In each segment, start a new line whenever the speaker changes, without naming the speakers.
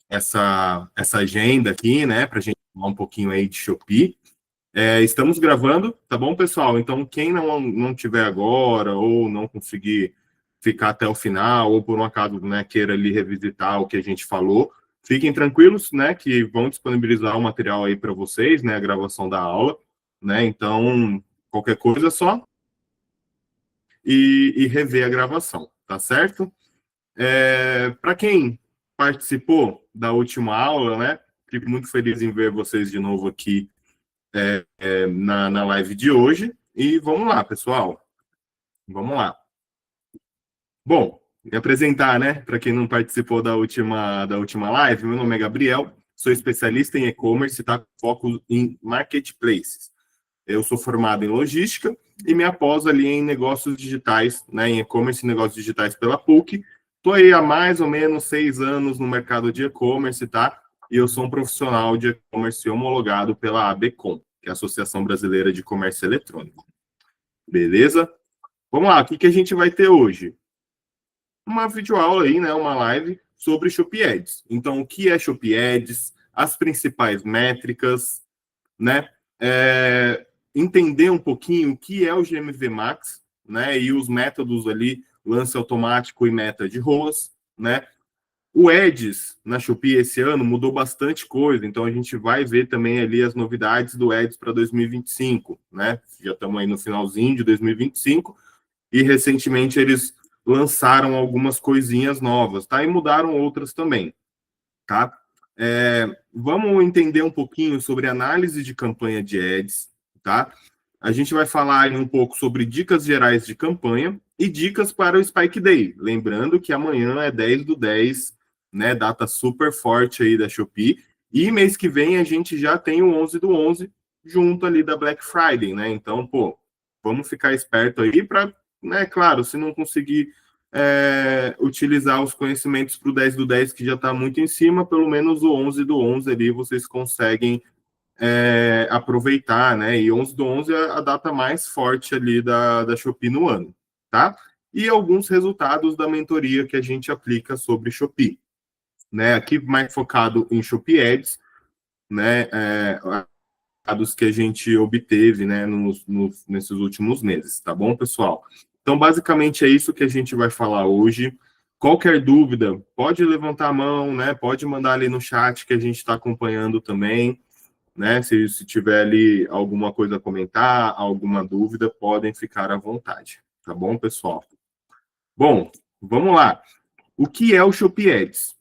essa agenda aqui, né, para a gente falar um pouquinho aí de Shopee. Estamos gravando, tá bom, pessoal? Então, quem não tiver agora ou não conseguir ficar até o final, ou por um acaso, né, queira ali revisitar o que a gente falou, fiquem tranquilos, né, que vão disponibilizar o material aí para vocês, né, a gravação da aula, né? Então, qualquer coisa é só e rever a gravação, tá certo? Para quem participou da última aula, né, fico muito feliz em ver vocês de novo aqui na live de hoje. E vamos lá, pessoal. Vamos lá. Bom, me apresentar, né? Para quem não participou da última live, meu nome é Gabriel, sou especialista em e-commerce, tá? Foco em marketplaces. Eu sou formado em logística e me após ali em negócios digitais, né? Em e-commerce e negócios digitais pela PUC. Estou aí há mais ou menos 6 anos no mercado de e-commerce, tá? E eu sou um profissional de e-commerce homologado pela ABCom, que é a Associação Brasileira de Comércio Eletrônico. Beleza? Vamos lá, o que a gente vai ter hoje? Uma videoaula aí, né? Uma live sobre Shopee Ads. Então, o que é Shopee Ads? As principais métricas, né? Entender um pouquinho o que é o GMV Max, né? E os métodos ali, lance automático e meta de ROAS, né? O Ads na Shopee esse ano mudou bastante coisa, então a gente vai ver também ali as novidades do Ads para 2025, né? Já estamos aí no finalzinho de 2025 e recentemente eles lançaram algumas coisinhas novas, tá? E mudaram outras também, tá? Vamos entender um pouquinho sobre análise de campanha de Ads, tá? A gente vai falar aí um pouco sobre dicas gerais de campanha e dicas para o Spike Day. Lembrando que amanhã é 10/10, né? Data super forte aí da Shopee. E mês que vem a gente já tem o 11/11 junto ali da Black Friday, né? Então, pô, vamos ficar esperto aí para, né? Claro, se não conseguir utilizar os conhecimentos para o 10/10, que já está muito em cima, pelo menos o 11/11 ali vocês conseguem aproveitar, né? E 11/11 é a data mais forte ali da Shopee no ano, tá? E alguns resultados da mentoria que a gente aplica sobre Shopee, né? Aqui mais focado em Shopee Ads, né? Dados que a gente obteve, né? Nesses últimos meses, tá bom, pessoal? Então, basicamente é isso que a gente vai falar hoje. Qualquer dúvida, pode levantar a mão, né? Pode mandar ali no chat que a gente está acompanhando também, né? Se tiver ali alguma coisa a comentar, alguma dúvida, podem ficar à vontade, tá bom, pessoal? Bom, vamos lá. O que é o Shopee Ads?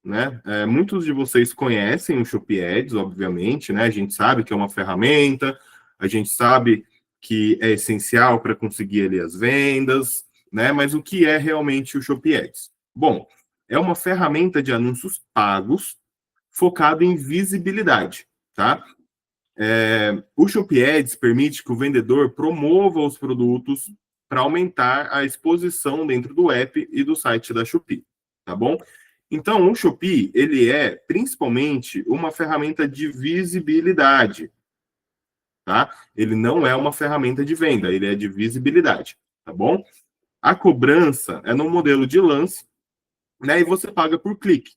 Né? Muitos de vocês conhecem o Shopee Ads, obviamente, né? A gente sabe que é uma ferramenta, a gente sabe que é essencial para conseguir ali as vendas, né? Mas o que é realmente o Shopee Ads? Bom, é uma ferramenta de anúncios pagos focado em visibilidade, tá? O Shopee Ads permite que o vendedor promova os produtos para aumentar a exposição dentro do app e do site da Shopee, tá bom? Então, o Shopee, ele é principalmente uma ferramenta de visibilidade, tá? Ele não é uma ferramenta de venda, ele é de visibilidade, tá bom? A cobrança é no modelo de lance, né? E você paga por clique.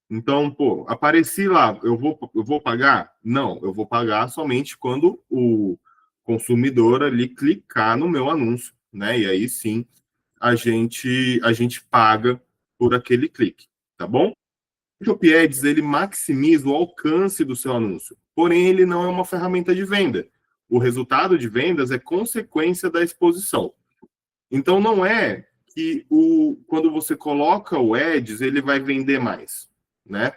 Então, pô, apareci lá, eu vou pagar? Não, eu vou pagar somente quando o consumidor ali clicar no meu anúncio, né? E aí sim a gente paga por aquele clique, tá bom? O Shopee Ads, ele maximiza o alcance do seu anúncio, porém ele não é uma ferramenta de venda. O resultado de vendas é consequência da exposição. Então não é que quando você coloca o Ads, ele vai vender mais, né?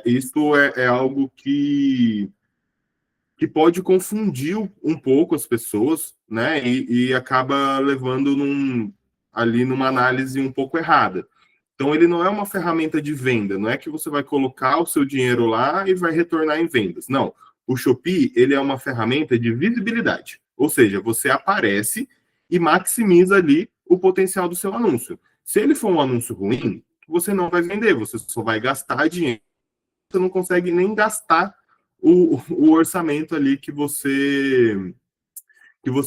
Isso é algo que pode confundir um pouco as pessoas, né? E acaba levando ali numa análise um pouco errada. Então, ele não é uma ferramenta de venda, não é que você vai colocar o seu dinheiro lá e vai retornar em vendas. Não. O Shopee, ele é uma ferramenta de visibilidade. Ou seja, você aparece e maximiza ali o potencial do seu anúncio. Se ele for um anúncio ruim, você não vai vender, você só vai gastar dinheiro. Você não consegue nem gastar o orçamento ali que você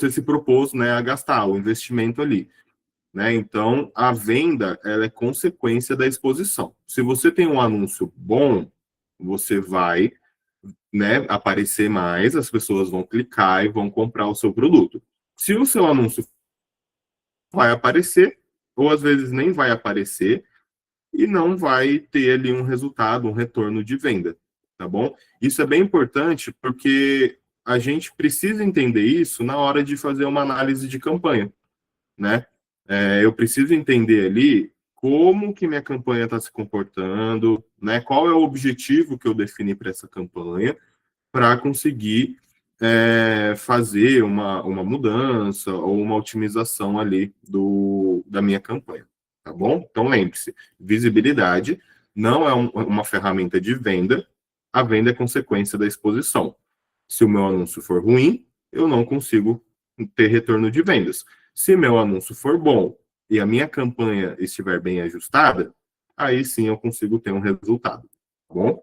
se propôs, né, a gastar, o investimento ali. né? Então, a venda, ela é consequência da exposição. Se você tem um anúncio bom, você vai, né, aparecer mais, as pessoas vão clicar e vão comprar o seu produto. Se o seu anúncio vai aparecer, ou às vezes nem vai aparecer, e não vai ter ali um resultado, um retorno de venda, tá bom? Isso é bem importante porque a gente precisa entender isso na hora de fazer uma análise de campanha, né? Eu preciso entender ali como que minha campanha está se comportando, né? Qual é o objetivo que eu defini para essa campanha, para conseguir fazer uma mudança ou uma otimização ali da minha campanha, tá bom? Então, lembre-se, visibilidade não é uma ferramenta de venda, a venda é consequência da exposição. Se o meu anúncio for ruim, eu não consigo ter retorno de vendas. Se meu anúncio for bom e a minha campanha estiver bem ajustada, aí sim eu consigo ter um resultado, tá bom?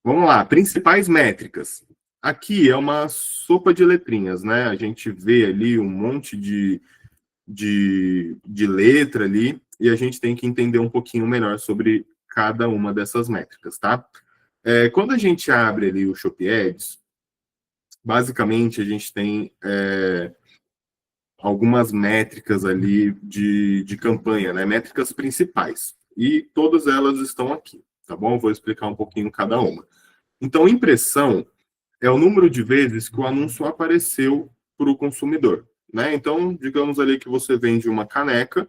Vamos lá, principais métricas. Aqui é uma sopa de letrinhas, né? A gente vê ali um monte de letra ali e a gente tem que entender um pouquinho melhor sobre cada uma dessas métricas, tá? Quando a gente abre ali o Shopee Ads, basicamente a gente tem algumas métricas ali de campanha, né? Métricas principais. E todas elas estão aqui, tá bom? Vou explicar um pouquinho cada uma. Então, impressão é o número de vezes que o anúncio apareceu para o consumidor, né? Então, digamos ali que você vende uma caneca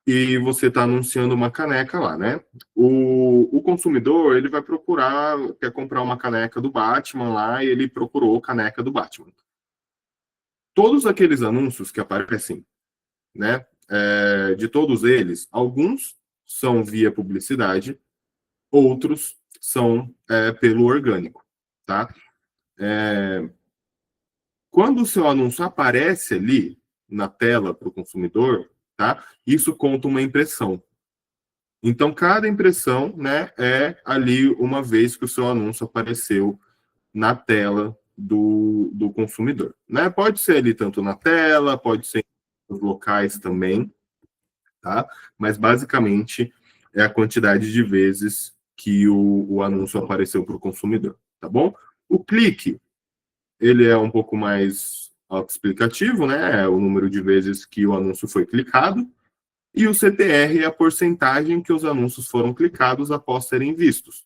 e você está anunciando uma caneca lá, né? O consumidor, ele vai procurar, quer comprar uma caneca do Batman lá, e ele procurou caneca do Batman. Todos aqueles anúncios que aparecem, né? De todos eles, alguns são via publicidade, outros são pelo orgânico, tá? Quando o seu anúncio aparece ali na tela para o consumidor, tá? Isso conta uma impressão. Então, cada impressão, né, é ali uma vez que o seu anúncio apareceu na tela do consumidor, né? Pode ser ali tanto na tela, pode ser nos locais também, tá? Mas basicamente é a quantidade de vezes que o anúncio apareceu para o consumidor, tá bom? O clique, ele é um pouco mais autoexplicativo, né? É o número de vezes que o anúncio foi clicado. E o CTR é a porcentagem que os anúncios foram clicados após serem vistos,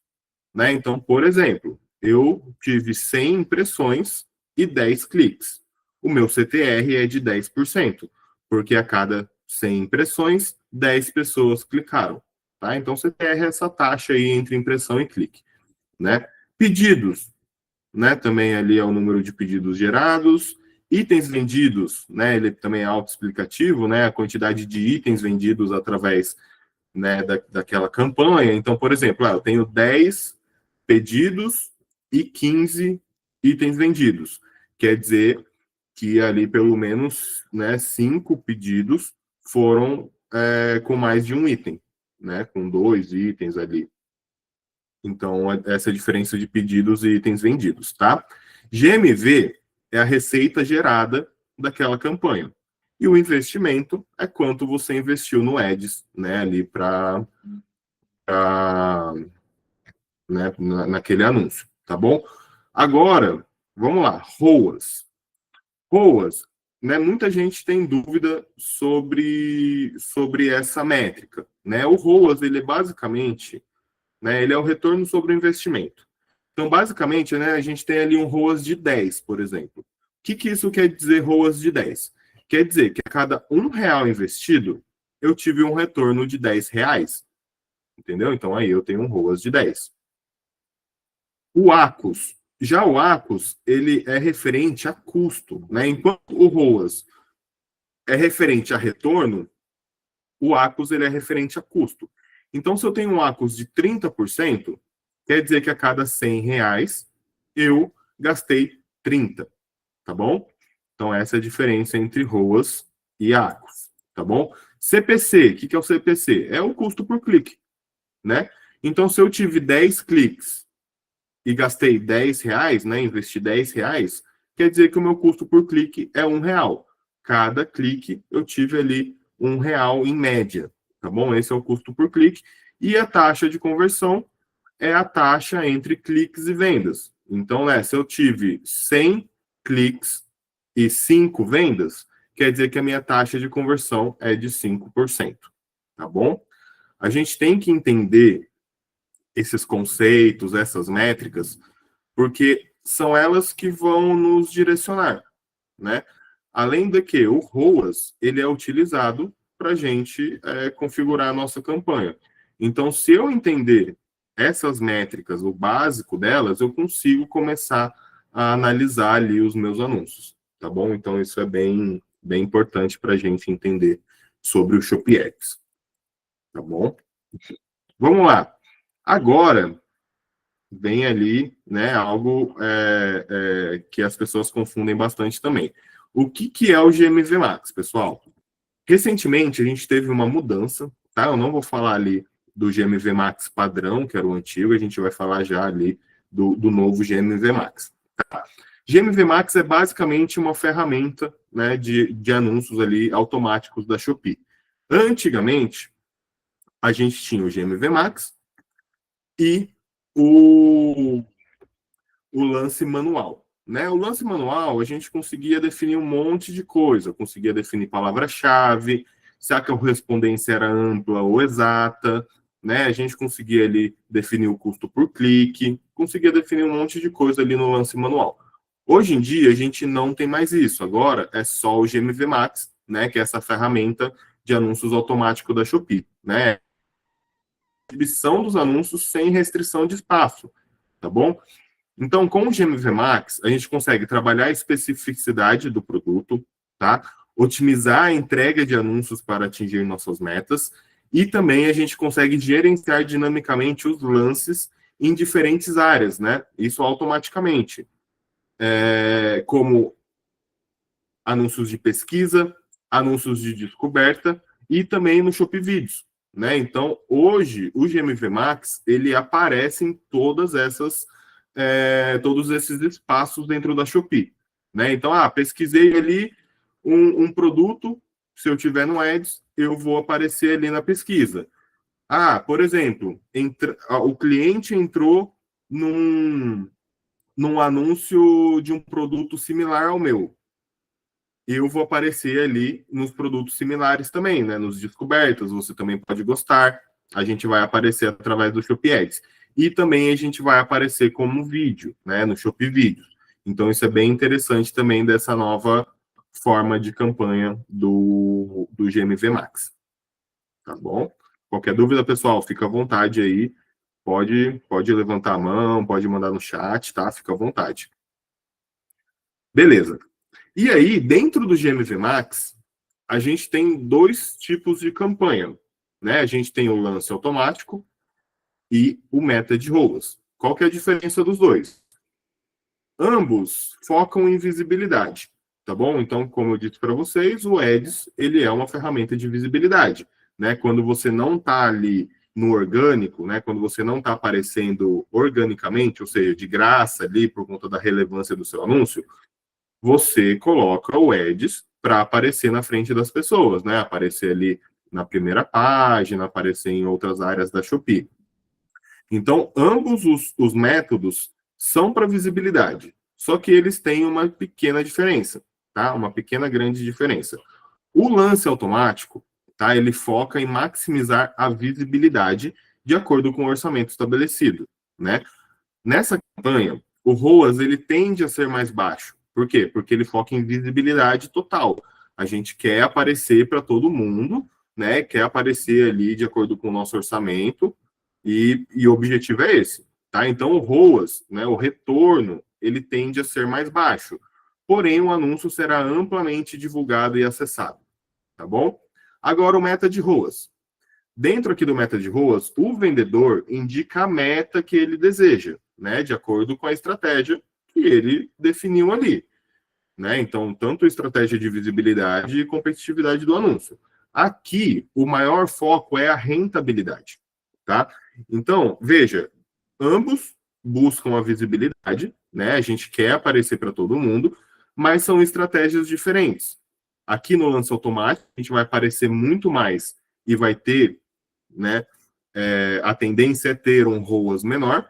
né? Então, por exemplo, eu tive 100 impressões e 10 cliques. O meu CTR é de 10%, porque a cada 100 impressões, 10 pessoas clicaram, tá? Então, CTR é essa taxa aí entre impressão e clique, né? Pedidos, né? Também ali é o número de pedidos gerados. Itens vendidos, né? Ele também é autoexplicativo, né? A quantidade de itens vendidos através, né, daquela campanha. Então, por exemplo, eu tenho 10 pedidos e 15 itens vendidos. Quer dizer que ali pelo menos, né, 5 pedidos foram com mais de um item, né? Com 2 itens ali. Então, essa é a diferença de pedidos e itens vendidos, tá? GMV é a receita gerada daquela campanha. E o investimento é quanto você investiu no Ads, né, ali né, naquele anúncio, tá bom? Agora, vamos lá, ROAS. ROAS, né, muita gente tem dúvida sobre essa métrica, né? O ROAS, ele é basicamente, né, ele é o retorno sobre o investimento. Então, basicamente, né, a gente tem ali um ROAS de 10, por exemplo. O que isso quer dizer, ROAS de 10? Quer dizer que a cada R$ 1 investido, eu tive um retorno de R$ 10. Entendeu? Então, aí eu tenho um ROAS de 10. O ACOS. Já o ACOS, ele é referente a custo, né? Enquanto o ROAS é referente a retorno, o ACOS ele é referente a custo. Então, se eu tenho um ACOS de 30%, quer dizer que a cada R$ 100 eu gastei 30, tá bom? Então, essa é a diferença entre ROAS e ACOS, tá bom? CPC, o que é o CPC? É o custo por clique, né? Então, se eu tive 10 cliques e gastei R$ 10, né? Investi R$ 10, quer dizer que o meu custo por clique é R$ 1. cada clique eu tive ali R$ 1 em média, tá bom? Esse é o custo por clique. E a taxa de conversão é a taxa entre cliques e vendas. Então, se eu tive 100 cliques e 5 vendas, quer dizer que a minha taxa de conversão é de 5%, tá bom? A gente tem que entender esses conceitos, essas métricas, porque são elas que vão nos direcionar, né? Além de que o ROAS, ele é utilizado para a gente configurar a nossa campanha. Então, se eu entender essas métricas, o básico delas, eu consigo começar a analisar ali os meus anúncios, tá bom? Então, isso é bem, bem importante para a gente entender sobre o ShopeX, tá bom? Vamos lá. Agora, vem ali, né, algo que as pessoas confundem bastante também. O que é o GMV Max, pessoal? Recentemente, a gente teve uma mudança, tá? Eu não vou falar ali do GMV Max padrão, que era o antigo, a gente vai falar já ali do novo GMV Max. Tá? GMV Max é basicamente uma ferramenta, né, de anúncios ali automáticos da Shopee. Antigamente, a gente tinha o GMV Max e o lance manual. Né? O lance manual, a gente conseguia definir um monte de coisa, conseguia definir palavra-chave, se a correspondência era ampla ou exata, né? A gente conseguia ali definir o custo por clique, conseguia definir um monte de coisa ali no lance manual. Hoje em dia, a gente não tem mais isso. Agora é só o GMV Max, né? Que é essa ferramenta de anúncios automático da Shopee, né? Exibição dos anúncios sem restrição de espaço, tá bom? Então, com o GMV Max, a gente consegue trabalhar a especificidade do produto, tá? Otimizar a entrega de anúncios para atingir nossas metas e também a gente consegue gerenciar dinamicamente os lances em diferentes áreas, né? Isso automaticamente, como anúncios de pesquisa, anúncios de descoberta e também no Shopee Vídeos, né? Então, hoje, o GMV Max, ele aparece em todos esses espaços dentro da Shopee, né? Então, pesquisei ali um produto, se eu tiver no Ads, eu vou aparecer ali na pesquisa. Por exemplo, o cliente entrou num anúncio de um produto similar ao meu. Eu vou aparecer ali nos produtos similares também, né? Nos descobertas, você também pode gostar. A gente vai aparecer através do Shopee Ads. E também a gente vai aparecer como vídeo, né? No Shopee Vídeos. Então, isso é bem interessante também dessa nova forma de campanha do GMV Max. Tá bom? Qualquer dúvida, pessoal, fica à vontade aí. Pode levantar a mão, pode mandar no chat, tá? Fica à vontade. Beleza. E aí, dentro do GMV Max, a gente tem dois tipos de campanha, né? A gente tem o lance automático e o meta de ROAS. Qual que é a diferença dos dois? Ambos focam em visibilidade, tá bom? Então, como eu disse para vocês, o Ads, ele é uma ferramenta de visibilidade, né? Quando você não está ali no orgânico, né? Quando você não está aparecendo organicamente, ou seja, de graça ali por conta da relevância do seu anúncio, você coloca o Ads para aparecer na frente das pessoas, né? Aparecer ali na primeira página, aparecer em outras áreas da Shopee. Então, ambos os métodos são para visibilidade, só que eles têm uma pequena diferença, tá? Uma pequena grande diferença. O lance automático, tá? Ele foca em maximizar a visibilidade de acordo com o orçamento estabelecido, né? Nessa campanha, o ROAS ele tende a ser mais baixo. Por quê? Porque ele foca em visibilidade total. A gente quer aparecer para todo mundo, né? Quer aparecer ali de acordo com o nosso orçamento e o objetivo é esse, tá? Então o ROAS, né? O retorno, ele tende a ser mais baixo. Porém, o anúncio será amplamente divulgado e acessado, tá bom? Agora o meta de ROAS. Dentro aqui do meta de ROAS, o vendedor indica a meta que ele deseja, né, de acordo com a estratégia que ele definiu ali, né? Então, tanto a estratégia de visibilidade e competitividade do anúncio. Aqui, o maior foco é a rentabilidade, tá? Então, veja, ambos buscam a visibilidade, né? A gente quer aparecer para todo mundo, mas são estratégias diferentes. Aqui no lance automático, a gente vai aparecer muito mais e vai ter, né, a tendência é ter um ROAS menor,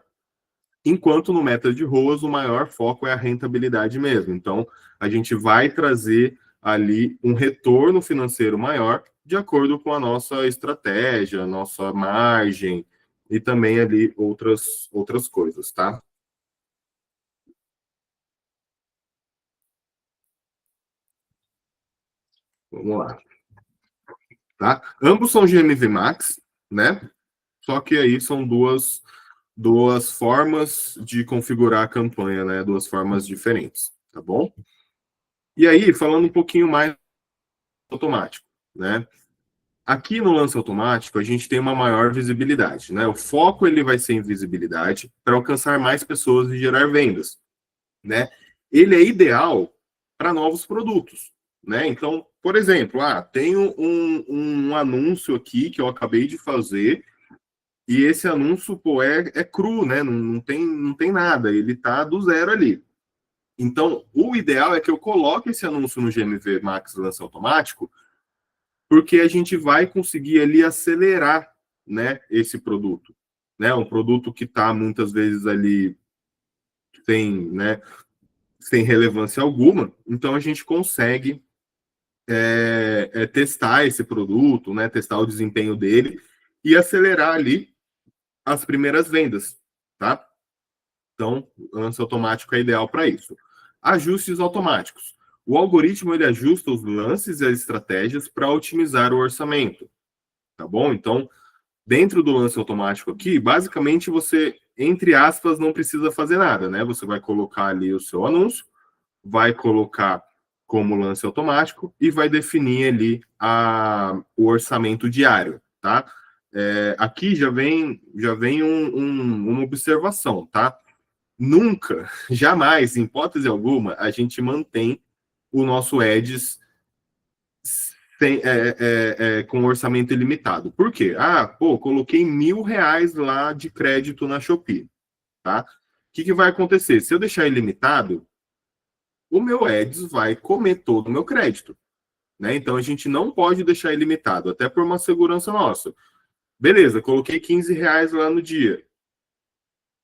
enquanto no meta de ROAS o maior foco é a rentabilidade mesmo. Então, a gente vai trazer ali um retorno financeiro maior de acordo com a nossa estratégia, nossa margem e também ali outras coisas, tá? Vamos lá, tá? Ambos são GMV Max, né? Só que aí são duas formas de configurar a campanha, né? Duas formas diferentes, tá bom? E aí, falando um pouquinho mais automático, né? Aqui no lance automático, a gente tem uma maior visibilidade, né? O foco ele vai ser em visibilidade para alcançar mais pessoas e gerar vendas, né? Ele é ideal para novos produtos, né? Então, por exemplo, tenho um anúncio aqui que eu acabei de fazer e esse anúncio, pô, é cru, né? Não tem nada, ele tá do zero ali. Então, o ideal é que eu coloque esse anúncio no GMV Max Lance Automático, porque a gente vai conseguir ali acelerar, né, esse produto, né? Um produto que está muitas vezes ali sem relevância alguma, então a gente consegue testar esse produto, né? Testar o desempenho dele e acelerar ali as primeiras vendas, tá? Então, o lance automático é ideal para isso. Ajustes automáticos. O algoritmo ele ajusta os lances e as estratégias para otimizar o orçamento, tá bom? Então, dentro do lance automático aqui, basicamente você, entre aspas, não precisa fazer nada, né? Você vai colocar ali o seu anúncio, vai colocar como lance automático e vai definir ali o orçamento diário, tá? Aqui já vem uma observação, tá? Nunca, jamais, em hipótese alguma, a gente mantém o nosso Ads com orçamento ilimitado. Por quê? Coloquei R$ 1.000 lá de crédito na Shopee, tá? O que vai acontecer? Se eu deixar ilimitado, o meu Ads vai comer todo o meu crédito, né? Então a gente não pode deixar ilimitado, até por uma segurança nossa. Beleza, coloquei R$ 15 lá no dia.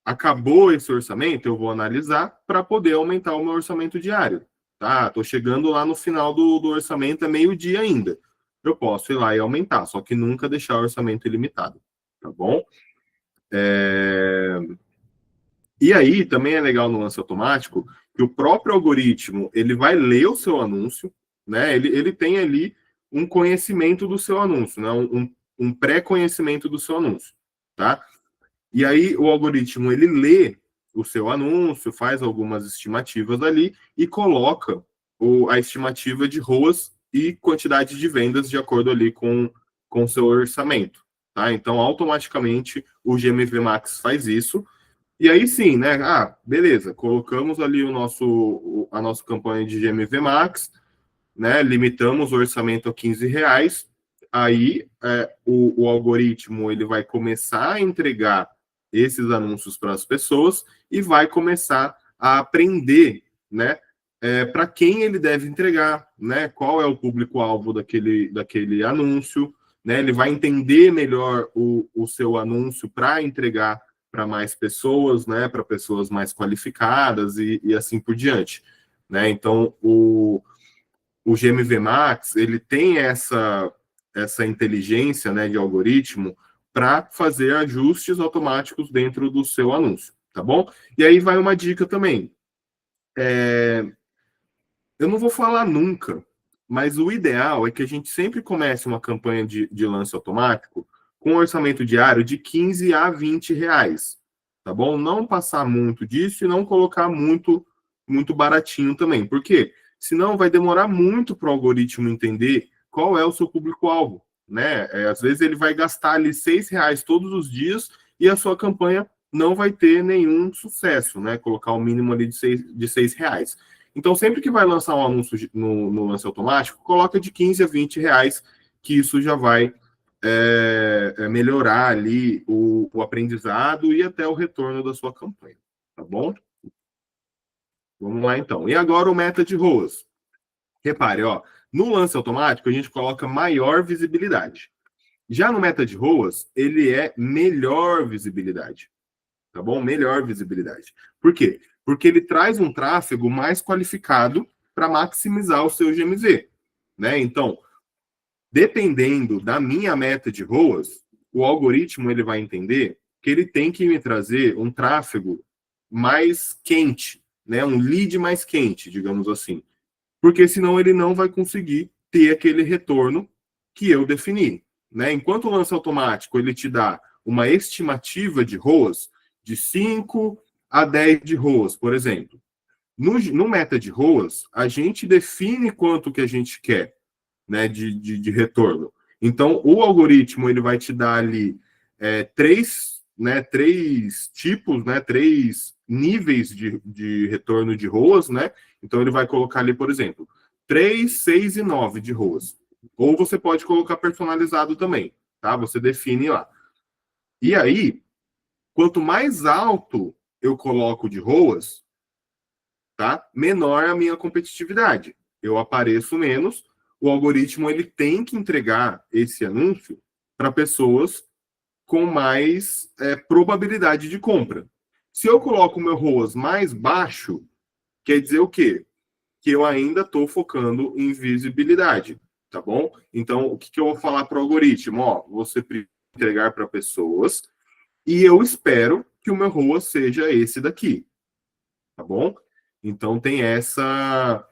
Acabou esse orçamento, eu vou analisar para poder aumentar o meu orçamento diário. Tá? Tô chegando lá no final do orçamento, é meio-dia ainda. Eu posso ir lá e aumentar, só que nunca deixar o orçamento ilimitado. Tá bom? E aí, também é legal no lance automático que o próprio algoritmo ele vai ler o seu anúncio, né? Ele tem ali um conhecimento do seu anúncio, né? Um pré-conhecimento do seu anúncio, tá? E aí o algoritmo ele lê o seu anúncio, faz algumas estimativas ali e coloca a estimativa de ROAS e quantidade de vendas de acordo ali com o seu orçamento. Tá? Então, automaticamente, o GMV Max faz isso. E aí sim, né? Beleza, colocamos ali a nossa campanha de GMV Max, né? Limitamos o orçamento a R$ 15. Aí o algoritmo ele vai começar a entregar esses anúncios para as pessoas e vai começar a aprender, né? Para quem ele deve entregar, né? Qual é o público-alvo daquele anúncio, né? Ele vai entender melhor o seu anúncio para entregar para mais pessoas, né? Para pessoas mais qualificadas e assim por diante, né? Então o GMV Max ele tem essa inteligência, né, de algoritmo para fazer ajustes automáticos dentro do seu anúncio, tá bom? E aí vai uma dica também. Eu não vou falar nunca, mas o ideal é que a gente sempre comece uma campanha de lance automático com um orçamento diário de R$ 15 a R$ 20, tá bom? Não passar muito disso e não colocar muito baratinho também. Por quê? Senão vai demorar muito para o algoritmo entender qual é o seu público-alvo, né? Às vezes ele vai gastar ali R$ 6 todos os dias e a sua campanha não vai ter nenhum sucesso, né? Colocar o mínimo ali de R$ 6. Então, sempre que vai lançar um anúncio no lance automático, coloca de 15 a R$ 20, que isso já vai melhorar ali o aprendizado e até o retorno da sua campanha. Tá bom? Vamos lá, então. E agora o meta de ROAS. Repare, ó, No lance automático, a gente coloca maior visibilidade. Já no meta de ROAS, ele é melhor visibilidade. Tá bom? Melhor visibilidade. Por quê? Porque ele traz um tráfego mais qualificado para maximizar o seu GMV. Né? Então, dependendo da minha meta de ROAS, o algoritmo ele vai entender que ele tem que me trazer um tráfego mais quente, né? Um lead mais quente, digamos assim. Porque senão ele não vai conseguir ter aquele retorno que eu defini. Né? Enquanto o lance automático ele te dá uma estimativa de ROAS de 5 a 10 de ROAS, por exemplo. No meta de ROAS, a gente define quanto que a gente quer, né, de retorno. Então, o algoritmo ele vai te dar ali três tipos, né, três níveis de retorno de ROAS, né? Então, ele vai colocar ali, por exemplo, 3, 6 e 9 de ROAS. Ou você pode colocar personalizado também, tá? Você define lá. E aí, quanto mais alto eu coloco de ROAS, tá? Menor a minha competitividade. Eu apareço menos, o algoritmo ele tem que entregar esse anúncio para pessoas com mais probabilidade de compra. Se eu coloco o meu ROAS mais baixo, quer dizer o quê? Que eu ainda estou focando em visibilidade, tá bom? Então, o que eu vou falar para o algoritmo? Ó, você precisa entregar para pessoas e eu espero que o meu ROAS seja esse daqui, tá bom? Então, tem essa...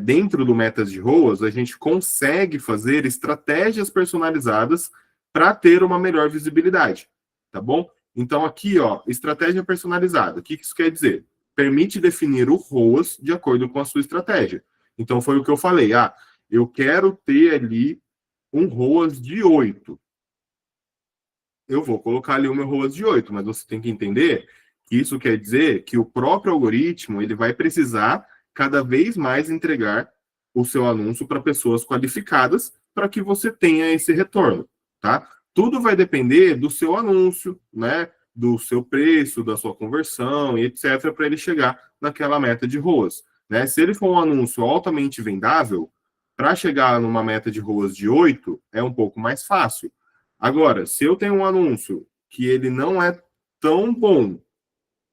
dentro do Metas de ROAS, a gente consegue fazer estratégias personalizadas para ter uma melhor visibilidade, tá bom? Então, aqui, ó, estratégia personalizada. O que isso quer dizer? Permite definir o ROAS de acordo com a sua estratégia. Então, foi o que eu falei. Ah, eu quero ter ali um ROAS de 8. Eu vou colocar ali o meu ROAS de 8, mas você tem que entender que isso quer dizer que o próprio algoritmo ele vai precisar cada vez mais entregar o seu anúncio para pessoas qualificadas para que você tenha esse retorno, tá? Tudo vai depender do seu anúncio, né? Do seu preço, da sua conversão e etc. para ele chegar naquela meta de ROAS, né? Se ele for um anúncio altamente vendável, para chegar numa meta de ROAS de 8 é um pouco mais fácil. Agora, se eu tenho um anúncio que ele não é tão bom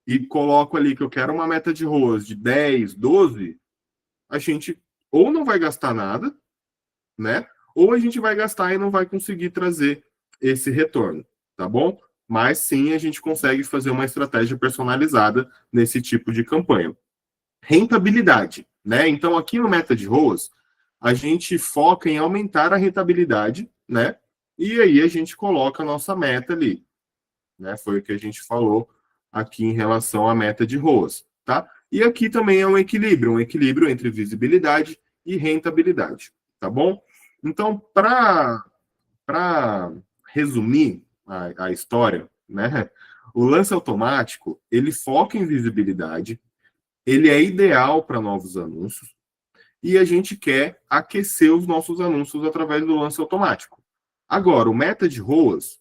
e coloco ali que eu quero uma meta de ROAS de 10, 12, a gente ou não vai gastar nada, né? Ou a gente vai gastar e não vai conseguir trazer esse retorno, tá bom? Mas sim, a gente consegue fazer uma estratégia personalizada nesse tipo de campanha. Rentabilidade, né? Então, aqui no Meta de ROAS, a gente foca em aumentar a rentabilidade, né? E aí a gente coloca a nossa meta ali, né? Foi o que a gente falou aqui em relação à meta de ROAS, tá? E aqui também é um equilíbrio entre visibilidade e rentabilidade, tá bom? Então, para resumir a história, né? O lance automático, ele foca em visibilidade, ele é ideal para novos anúncios, e a gente quer aquecer os nossos anúncios através do lance automático. Agora, o meta de ROAS,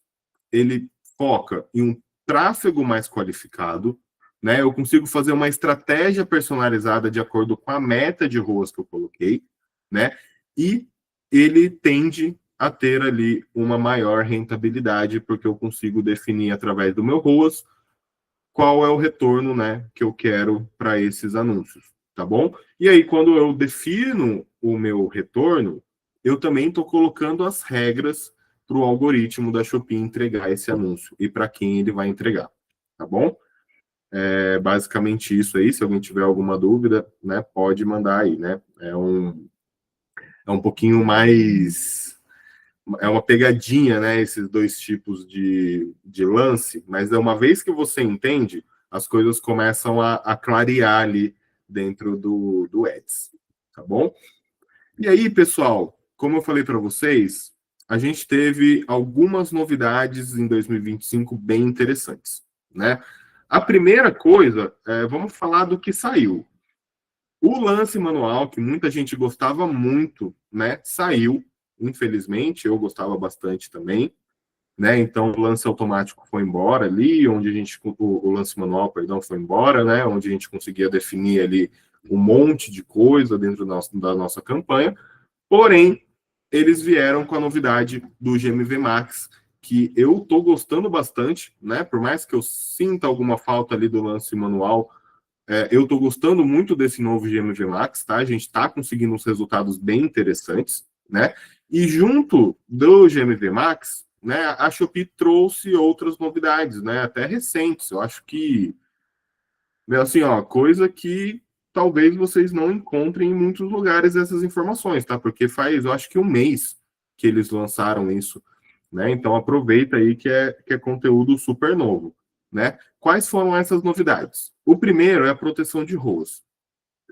ele foca em um tráfego mais qualificado, né? Eu consigo fazer uma estratégia personalizada de acordo com a meta de ROAS que eu coloquei, né? E ele tende a ter ali uma maior rentabilidade, porque eu consigo definir através do meu ROAS qual é o retorno, né, que eu quero para esses anúncios, tá bom? E aí, quando eu defino o meu retorno, eu também estou colocando as regras para o algoritmo da Shopee entregar esse anúncio e para quem ele vai entregar, tá bom? É basicamente isso aí. Se alguém tiver alguma dúvida, né, pode mandar aí, né? É um pouquinho mais. É uma pegadinha, né? Esses dois tipos de lance, mas é uma vez que você entende, as coisas começam a clarear ali dentro do Ads, tá bom? E aí, pessoal, como eu falei para vocês, a gente teve algumas novidades em 2025 bem interessantes, né? A primeira coisa, vamos falar do que saiu. O lance manual, que muita gente gostava muito, né, saiu. Infelizmente, eu gostava bastante também, né? Então, o lance automático foi embora ali, onde a gente, o lance manual, perdão, foi embora, né? Onde a gente conseguia definir ali um monte de coisa dentro da nossa campanha, porém, eles vieram com a novidade do GMV Max, que eu estou gostando bastante, né? Por mais que eu sinta alguma falta ali do lance manual, eu estou gostando muito desse novo GMV Max, tá? A gente está conseguindo uns resultados bem interessantes, né? E junto do GMV Max, né, a Shopee trouxe outras novidades, né? Até recentes. Eu acho que, assim, ó, coisa que talvez vocês não encontrem em muitos lugares essas informações, tá? Porque faz, eu acho que um mês que eles lançaram isso, né? Então aproveita aí que é conteúdo super novo, né? Quais foram essas novidades? O primeiro é a proteção de ROAS,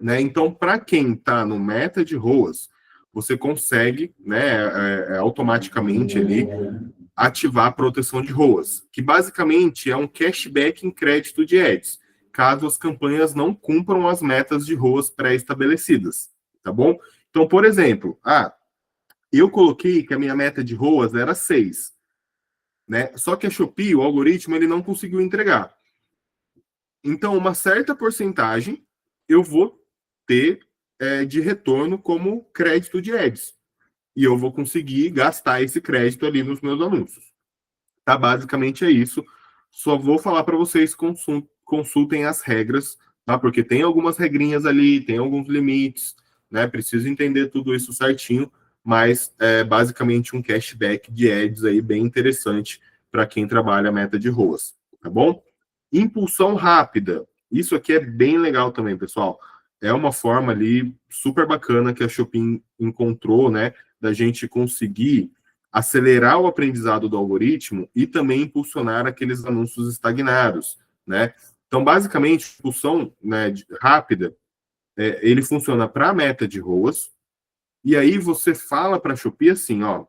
né? Então, para quem está no meta de ROAS, você consegue, né, automaticamente ali ativar a proteção de ROAS, que basicamente é um cashback em crédito de ads, caso as campanhas não cumpram as metas de ROAS pré-estabelecidas, tá bom? Então, por exemplo, eu coloquei que a minha meta de ROAS era 6, né? Só que a Shopee, o algoritmo, ele não conseguiu entregar. Então, uma certa porcentagem eu vou ter de retorno como crédito de ads. E eu vou conseguir gastar esse crédito ali nos meus anúncios. Tá? Basicamente é isso. Só vou falar para vocês, consultem as regras, tá? Porque tem algumas regrinhas ali, tem alguns limites, né? Preciso entender tudo isso certinho, mas é basicamente um cashback de ads aí bem interessante para quem trabalha a meta de ROAS, tá bom? Impulsão rápida. Isso aqui é bem legal também, pessoal. É uma forma ali super bacana que a Shopee encontrou, né? Da gente conseguir acelerar o aprendizado do algoritmo e também impulsionar aqueles anúncios estagnados, né? Então, basicamente, impulsão, né, rápida, ele funciona para a meta de ROAS, e aí você fala para a Shopee assim, ó,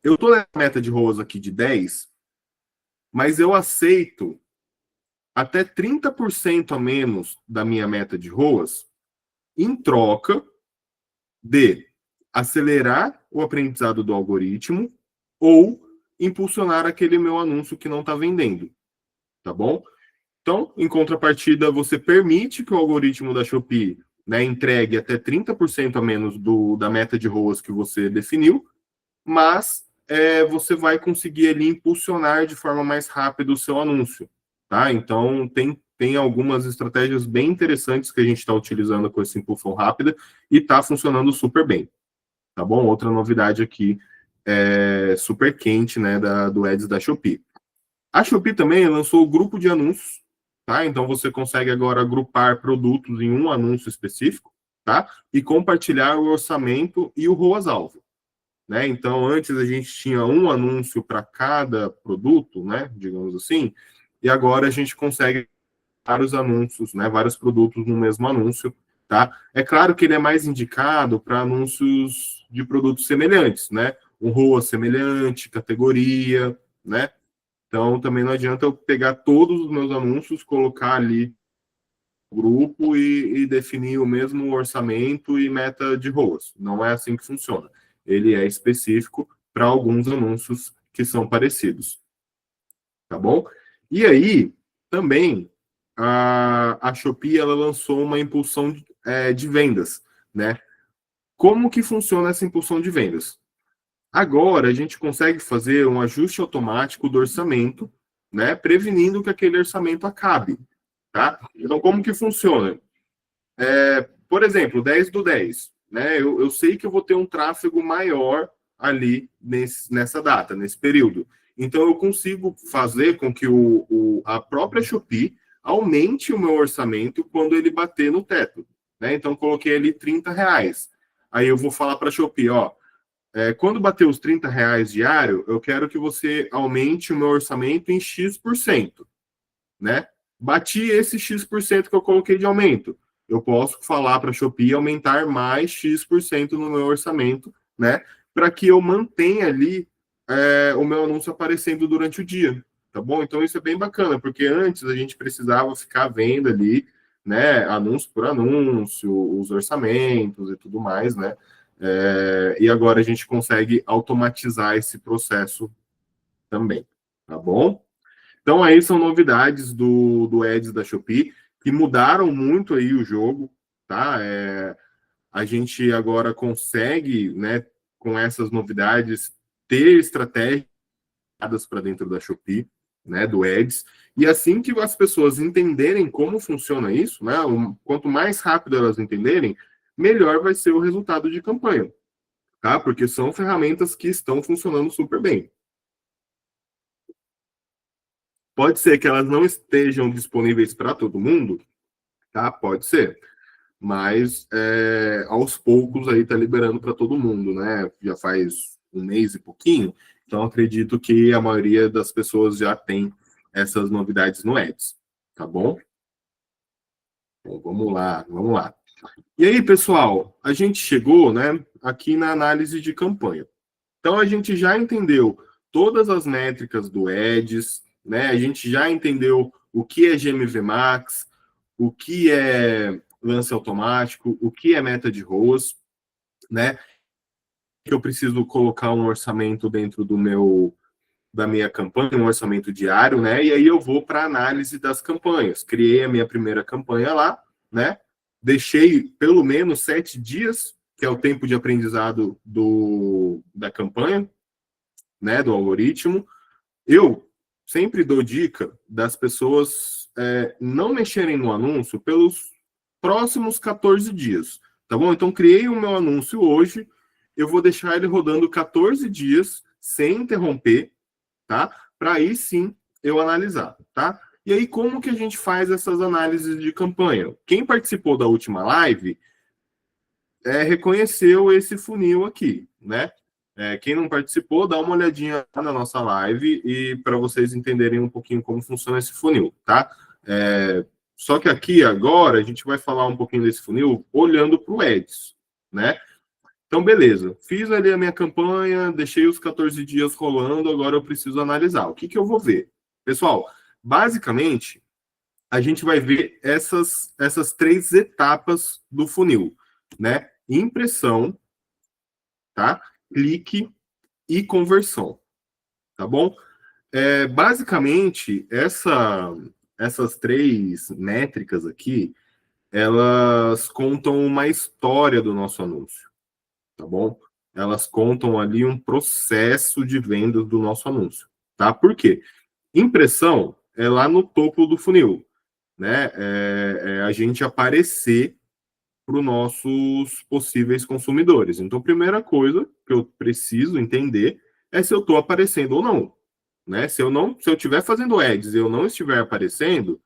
eu estou na meta de ROAS aqui de 10, mas eu aceito até 30% a menos da minha meta de ROAS em troca de acelerar o aprendizado do algoritmo ou impulsionar aquele meu anúncio que não está vendendo, tá bom? Então, em contrapartida, você permite que o algoritmo da Shopee, né, entregue até 30% a menos da meta de ROAS que você definiu, mas você vai conseguir ali impulsionar de forma mais rápida o seu anúncio, tá? Então, tem algumas estratégias bem interessantes que a gente está utilizando com essa impulsão rápida e está funcionando super bem, tá bom? Outra novidade aqui super quente, né, do Ads da Shopee. A Shopee também lançou o grupo de anúncios, tá? Então você consegue agora agrupar produtos em um anúncio específico, tá? E compartilhar o orçamento e o ROAS-alvo, né? Então antes a gente tinha um anúncio para cada produto, né? Digamos assim, e agora a gente consegue vários anúncios, né? Vários produtos no mesmo anúncio, tá? É claro que ele é mais indicado para anúncios de produtos semelhantes, né? Um ROAS semelhante, categoria, né? Então, também não adianta eu pegar todos os meus anúncios, colocar ali no grupo e definir o mesmo orçamento e meta de ROAS. Não é assim que funciona. Ele é específico para alguns anúncios que são parecidos. Tá bom? E aí, também, a Shopee ela lançou uma impulsão de vendas, né? Como que funciona essa impulsão de vendas? Agora a gente consegue fazer um ajuste automático do orçamento, né, prevenindo que aquele orçamento acabe, tá? Então, como que funciona? Por exemplo, 10 do 10, né? Eu sei que eu vou ter um tráfego maior ali nessa data, nesse período. Então, eu consigo fazer com que a própria Shopee aumente o meu orçamento quando ele bater no teto, né? Então, coloquei ali R$ 30. Aí eu vou falar para a Shopee, ó, quando bater os R$ 30 diário, eu quero que você aumente o meu orçamento em X%, né? Bati esse X% que eu coloquei de aumento. Eu posso falar para a Shopee aumentar mais X% no meu orçamento, né? Para que eu mantenha ali o meu anúncio aparecendo durante o dia, tá bom? Então isso é bem bacana, porque antes a gente precisava ficar vendo ali, né? Anúncio por anúncio, os orçamentos e tudo mais, né? E agora a gente consegue automatizar esse processo também, tá bom? Então aí são novidades do Ads da Shopee, que mudaram muito aí o jogo, tá? A gente agora consegue, né, com essas novidades, ter estratégias para dentro da Shopee, né, do Ads, e assim que as pessoas entenderem como funciona isso, né, quanto mais rápido elas entenderem, melhor vai ser o resultado de campanha, tá? Porque são ferramentas que estão funcionando super bem. Pode ser que elas não estejam disponíveis para todo mundo, tá? Pode ser. Mas aos poucos aí tá liberando para todo mundo, né? Já faz um mês e pouquinho, então acredito que a maioria das pessoas já tem essas novidades no Ads, tá bom? Então, vamos lá, vamos lá. E aí, pessoal, a gente chegou, né, aqui na análise de campanha. Então a gente já entendeu todas as métricas do Ads, né? A gente já entendeu o que é GMV Max, o que é lance automático, o que é meta de ROAS, né? Que eu preciso colocar um orçamento dentro da minha campanha, um orçamento diário, né? E aí eu vou para a análise das campanhas. Criei a minha primeira campanha lá, né? Deixei pelo menos 7 dias, que é o tempo de aprendizado da campanha, né? Do algoritmo. Eu sempre dou dica das pessoas não mexerem no anúncio pelos próximos 14 dias, tá bom? Então, criei o meu anúncio hoje, eu vou deixar ele rodando 14 dias sem interromper, tá? Para aí sim eu analisar, tá? E aí, como que a gente faz essas análises de campanha? Quem participou da última live reconheceu esse funil aqui, né? Quem não participou, dá uma olhadinha na nossa live e para vocês entenderem um pouquinho como funciona esse funil, tá? Só que aqui agora a gente vai falar um pouquinho desse funil olhando para o Ads, né? Então, beleza. Fiz ali a minha campanha, deixei os 14 dias rolando, agora eu preciso analisar. O que que eu vou ver? Pessoal, basicamente, a gente vai ver essas 3 etapas do funil, né? Impressão, tá? Clique e conversão, tá bom? Basicamente, essas 3 métricas aqui, elas contam uma história do nosso anúncio, tá bom? Elas contam ali um processo de vendas do nosso anúncio, tá? Por quê? Impressão é lá no topo do funil, né? A gente aparecer para os nossos possíveis consumidores. Então, a primeira coisa que eu preciso entender é se eu estou aparecendo ou não, né? Se eu estiver fazendo ads e eu não estiver aparecendo,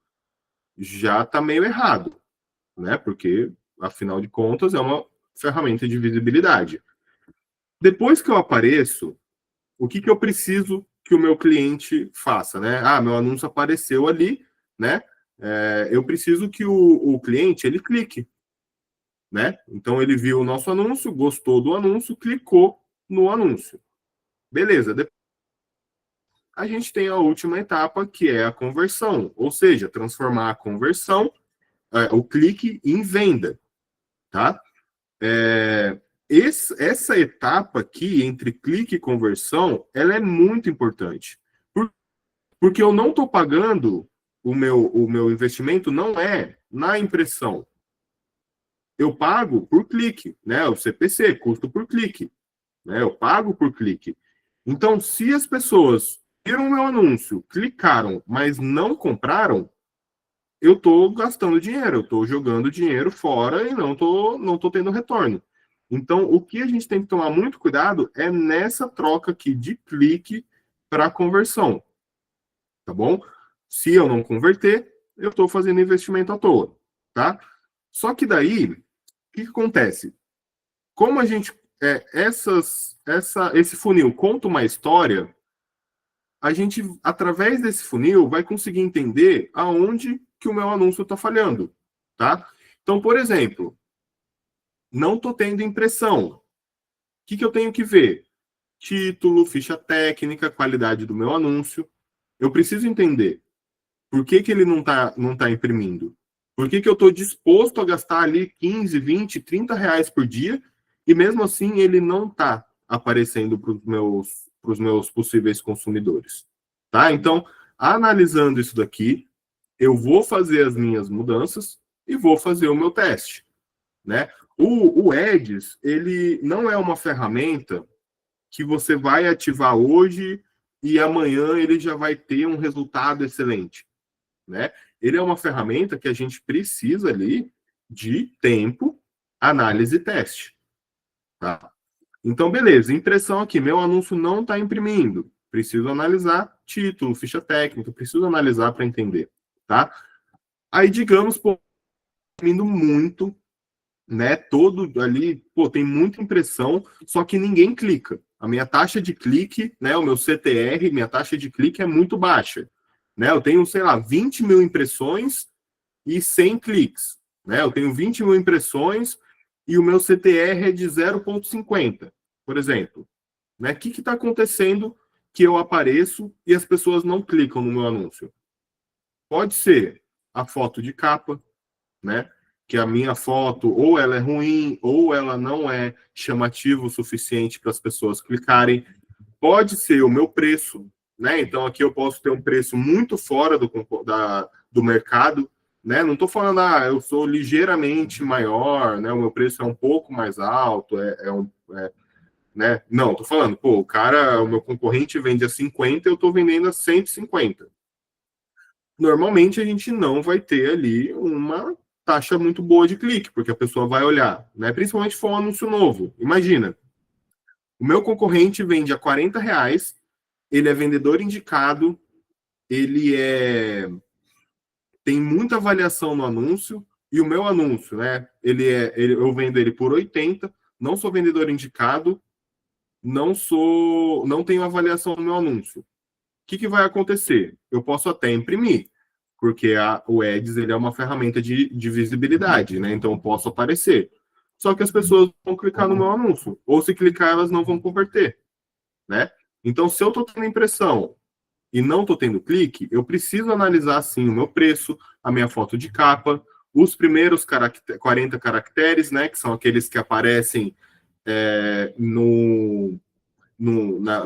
já está meio errado, né? Porque afinal de contas é uma ferramenta de visibilidade. Depois que eu apareço, o que eu preciso que o meu cliente faça, né? Meu anúncio apareceu ali, né? Eu preciso que o cliente ele clique, né? Então ele viu o nosso anúncio, gostou do anúncio, clicou no anúncio. Beleza. Depois a gente tem a última etapa, que é a conversão, ou seja, transformar a conversão, o clique em venda, tá? Essa etapa aqui, entre clique e conversão, ela é muito importante. Porque eu não estou pagando o meu investimento, não é na impressão. Eu pago por clique, né? O CPC, custo por clique. Né? Eu pago por clique. Então, se as pessoas viram o meu anúncio, clicaram, mas não compraram, eu estou gastando dinheiro, eu estou jogando dinheiro fora e não tô tendo retorno. Então, o que a gente tem que tomar muito cuidado é nessa troca aqui de clique para conversão, tá bom? Se eu não converter, eu estou fazendo investimento à toa, tá? Só que daí, o que acontece? Como a gente esse funil conta uma história, a gente, através desse funil, vai conseguir entender aonde que o meu anúncio está falhando, tá? Então, por exemplo, não estou tendo impressão. O que eu tenho que ver? Título, ficha técnica, qualidade do meu anúncio. Eu preciso entender por que ele não tá imprimindo. Por que eu estou disposto a gastar ali 15, 20, 30 reais por dia e mesmo assim ele não está aparecendo para os meus possíveis consumidores. Tá? Então, analisando isso daqui, eu vou fazer as minhas mudanças e vou fazer o meu teste, né? O Ads, ele não é uma ferramenta que você vai ativar hoje e amanhã ele já vai ter um resultado excelente, né? Ele é uma ferramenta que a gente precisa ali de tempo, análise e teste, tá? Então, beleza, impressão aqui, meu anúncio não está imprimindo. Preciso analisar título, ficha técnica, preciso analisar para entender, tá? Aí, digamos, pô, imprimindo muito, né? Todo ali, pô, tem muita impressão, só que ninguém clica. A minha taxa de clique, né? O meu CTR, minha taxa de clique é muito baixa, né? Eu tenho, sei lá, 20 mil impressões e 100 cliques, né? Eu tenho 20 mil impressões e o meu CTR é de 0,50, por exemplo, né? O que está acontecendo que eu apareço e as pessoas não clicam no meu anúncio? Pode ser a foto de capa, né? Que a minha foto ou ela é ruim ou ela não é chamativa o suficiente para as pessoas clicarem. Pode ser o meu preço, né? Então aqui eu posso ter um preço muito fora do mercado, né? Não estou falando, eu sou ligeiramente maior, né? O meu preço é um pouco mais alto, né? Não, estou falando, pô, o meu concorrente vende a 50, eu estou vendendo a 150. Normalmente a gente não vai ter ali uma taxa muito boa de clique, porque a pessoa vai olhar, né? Principalmente se for um anúncio novo. Imagina, o meu concorrente vende a R$ 40, ele é vendedor indicado, ele tem muita avaliação no anúncio, e o meu anúncio, né? Eu vendo ele por 80, não sou vendedor indicado, não tenho avaliação no meu anúncio. O que vai acontecer? Eu posso até imprimir, porque o Ads ele é uma ferramenta de visibilidade, né? Então eu posso aparecer. Só que as pessoas vão clicar no meu anúncio, ou se clicar, elas não vão converter, né? Então, se eu estou tendo impressão e não estou tendo clique, eu preciso analisar sim o meu preço, a minha foto de capa, os primeiros 40 caracteres, né? Que são aqueles que aparecem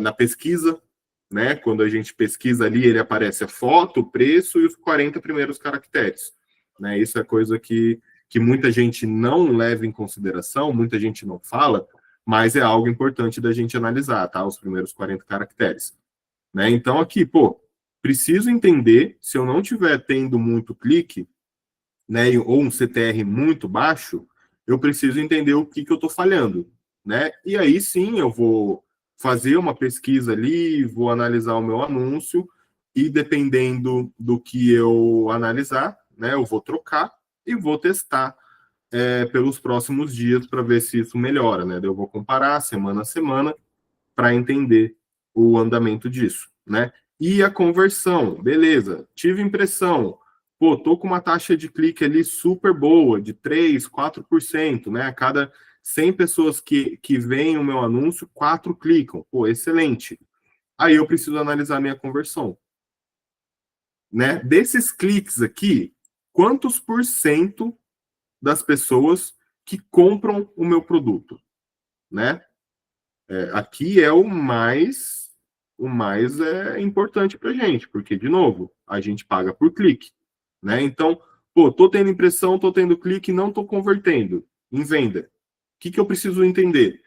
na pesquisa, né? Quando a gente pesquisa ali, ele aparece a foto, o preço e os 40 primeiros caracteres, né? Isso é coisa que muita gente não leva em consideração, muita gente não fala, mas é algo importante da gente analisar, tá? Os primeiros 40 caracteres, né? Então aqui, pô, preciso entender se eu não tiver tendo muito clique, né, ou um CTR muito baixo, eu preciso entender o que eu estou falhando, né? E aí sim eu vou fazer uma pesquisa ali, vou analisar o meu anúncio e dependendo do que eu analisar, né, eu vou trocar e vou testar pelos próximos dias para ver se isso melhora, né? Eu vou comparar semana a semana para entender o andamento disso, né? E a conversão, beleza, tive impressão, pô, tô com uma taxa de clique ali super boa, de 3, 4%, né? A cada 100 pessoas que veem o meu anúncio, 4 clicam, pô, excelente. Aí eu preciso analisar a minha conversão, né? Desses cliques aqui, quantos por cento das pessoas que compram o meu produto, né? Aqui é o mais importante para a gente, porque, de novo, a gente paga por clique, né? Então, pô, tô tendo impressão, tô tendo clique, não tô convertendo em venda. O que eu preciso entender?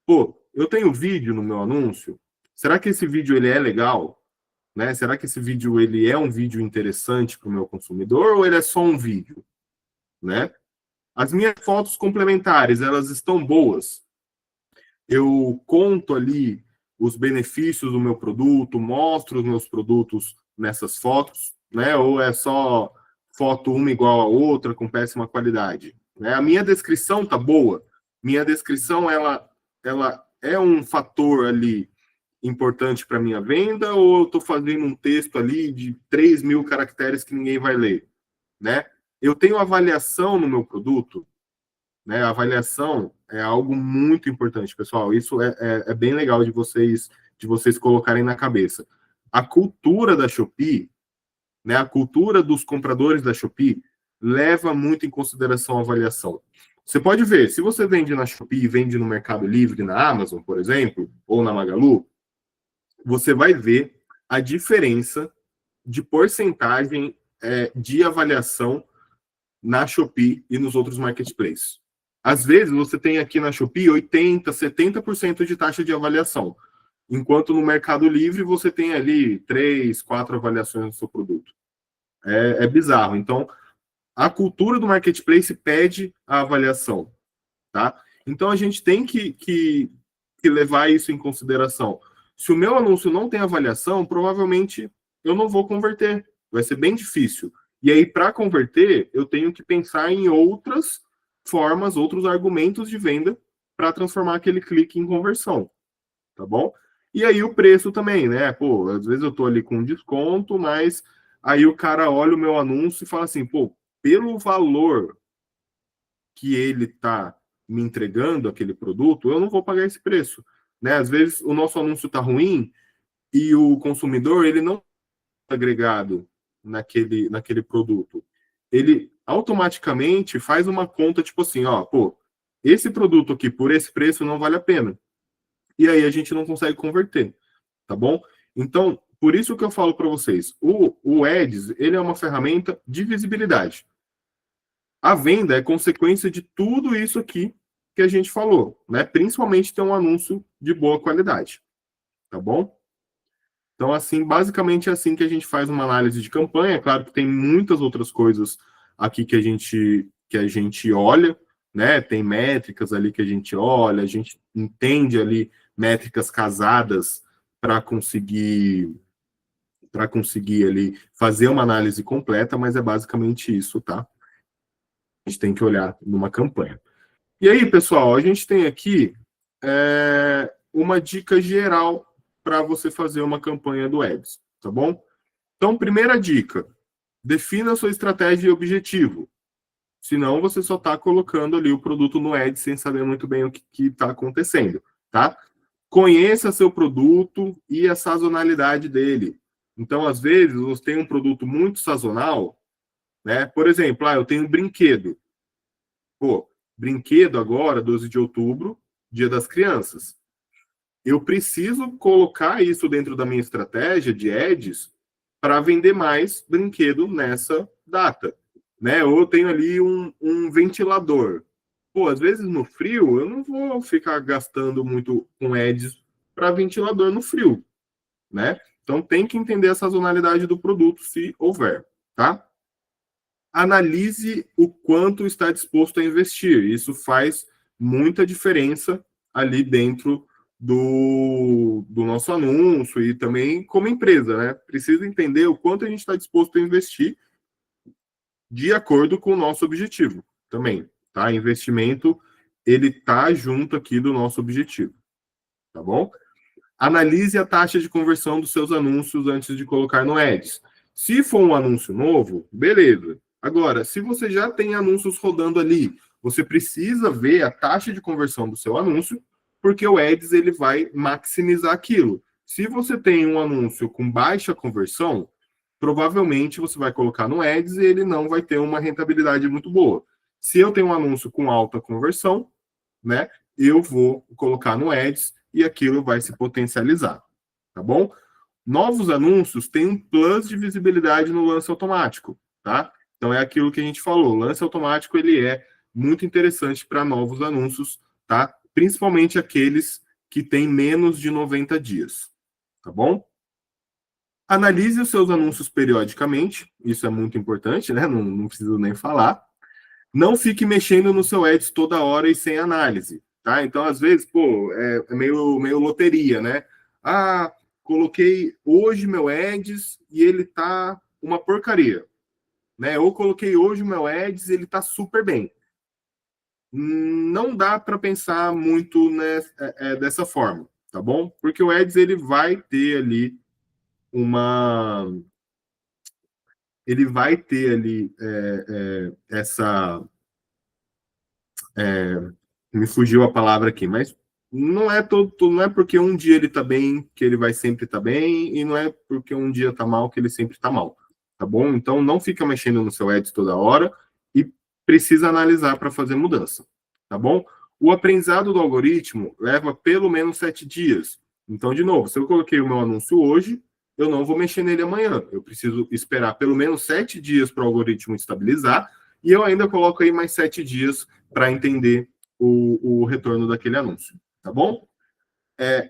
Pô, eu tenho vídeo no meu anúncio, será que esse vídeo ele é legal? Né? Será que esse vídeo ele é um vídeo interessante para o meu consumidor ou ele é só um vídeo? Né? As minhas fotos complementares, elas estão boas? Eu conto ali os benefícios do meu produto, mostro os meus produtos nessas fotos, né? Ou é só foto uma igual a outra com péssima qualidade, né? A minha descrição tá boa. Minha descrição ela é um fator ali importante para minha venda ou eu estou fazendo um texto ali de 3 mil caracteres que ninguém vai ler, né? Eu tenho avaliação no meu produto, né? A avaliação é algo muito importante, pessoal. Isso é bem legal de vocês colocarem na cabeça. A cultura da Shopee, né? A cultura dos compradores da Shopee leva muito em consideração a avaliação. Você pode ver, se você vende na Shopee e vende no Mercado Livre, na Amazon, por exemplo, ou na Magalu, você vai ver a diferença de porcentagem de avaliação na Shopee e nos outros marketplaces. Às vezes, você tem aqui na Shopee 80%, 70% de taxa de avaliação, enquanto no Mercado Livre você tem ali 3, 4 avaliações do seu produto. É bizarro. Então, a cultura do marketplace pede a avaliação, tá? Então, a gente tem que levar isso em consideração. Se o meu anúncio não tem avaliação, provavelmente eu não vou converter. Vai ser bem difícil. E aí, para converter, eu tenho que pensar em outras formas, outros argumentos de venda para transformar aquele clique em conversão, tá bom? E aí o preço também, né? Pô, às vezes eu tô ali com desconto, mas aí o cara olha o meu anúncio e fala assim, pô, pelo valor que ele tá me entregando aquele produto, eu não vou pagar esse preço, né? Às vezes o nosso anúncio tá ruim e o consumidor, ele não tá agregado naquele produto. Ele automaticamente faz uma conta tipo assim, ó, pô, esse produto aqui por esse preço não vale a pena. E aí a gente não consegue converter, tá bom? Então, por isso que eu falo para vocês, o Ads, ele é uma ferramenta de visibilidade. A venda é consequência de tudo isso aqui que a gente falou, né? Principalmente ter um anúncio de boa qualidade, tá bom? Então, assim, basicamente é assim que a gente faz uma análise de campanha. Claro que tem muitas outras coisas aqui que a gente olha, né? Tem métricas ali que a gente olha, a gente entende ali métricas casadas para conseguir ali fazer uma análise completa, mas é basicamente isso, tá? A gente tem que olhar numa campanha. E aí, pessoal, a gente tem aqui uma dica geral para você fazer uma campanha do Ads, tá bom? Então, primeira dica, defina a sua estratégia e objetivo. Senão, você só está colocando ali o produto no Ads sem saber muito bem o que está acontecendo, tá? Conheça seu produto e a sazonalidade dele. Então, às vezes, você tem um produto muito sazonal, né? Por exemplo, eu tenho um brinquedo. Pô, brinquedo agora, 12 de outubro, Dia das Crianças. Eu preciso colocar isso dentro da minha estratégia de ads para vender mais brinquedo nessa data, né? Ou eu tenho ali um ventilador. Pô, às vezes no frio eu não vou ficar gastando muito com ads para ventilador no frio, né? Então tem que entender a sazonalidade do produto, se houver, tá? Analise o quanto está disposto a investir. Isso faz muita diferença ali dentro do nosso anúncio e também como empresa, né? Precisa entender o quanto a gente está disposto a investir de acordo com o nosso objetivo também, tá? Investimento, ele tá junto aqui do nosso objetivo, tá bom? Analise a taxa de conversão dos seus anúncios antes de colocar no Ads. Se for um anúncio novo, beleza. Agora, se você já tem anúncios rodando ali, você precisa ver a taxa de conversão do seu anúncio, porque o Ads ele vai maximizar aquilo. Se você tem um anúncio com baixa conversão, provavelmente você vai colocar no Ads e ele não vai ter uma rentabilidade muito boa. Se eu tenho um anúncio com alta conversão, né, eu vou colocar no Ads e aquilo vai se potencializar, tá bom? Novos anúncios têm um plus de visibilidade no lance automático, tá? Então é aquilo que a gente falou, o lance automático ele é muito interessante para novos anúncios, tá? Principalmente aqueles que têm menos de 90 dias, tá bom? Analise os seus anúncios periodicamente, isso é muito importante, né? Não preciso nem falar. Não fique mexendo no seu Ads toda hora e sem análise, tá? Então, às vezes, pô, é meio loteria, né? Coloquei hoje meu Ads e ele tá uma porcaria, né? Ou coloquei hoje o meu Ads e ele tá super bem. Não dá para pensar muito, né, dessa forma, tá bom? Porque o Ads ele vai ter ali essa me fugiu a palavra aqui, mas não é não é porque um dia ele tá bem que ele vai sempre estar bem, e não é porque um dia tá mal que ele sempre tá mal, tá bom? Então não fica mexendo no seu Ads toda hora e precisa analisar para fazer mudança, tá bom? O aprendizado do algoritmo leva pelo menos 7 dias. Então, de novo, se eu coloquei o meu anúncio hoje, eu não vou mexer nele amanhã. Eu preciso esperar pelo menos 7 dias para o algoritmo estabilizar, e eu ainda coloco aí mais 7 dias para entender o retorno daquele anúncio, tá bom?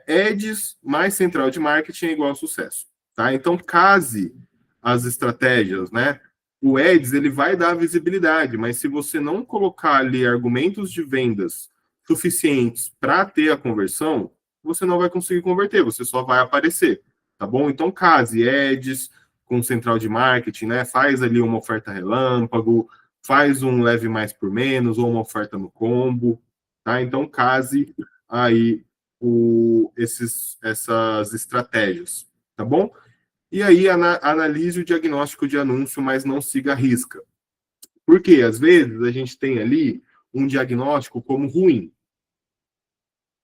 Ads mais central de marketing é igual a sucesso, tá? Então, case as estratégias, né? O Ads, ele vai dar visibilidade, mas se você não colocar ali argumentos de vendas suficientes para ter a conversão, você não vai conseguir converter, você só vai aparecer, tá bom? Então, case Ads com central de marketing, né? Faz ali uma oferta relâmpago, faz um leve mais por menos, ou uma oferta no combo, tá? Então, case aí essas estratégias, tá bom? E aí analise o diagnóstico de anúncio, mas não siga a risca. Porque às vezes a gente tem ali um diagnóstico como ruim.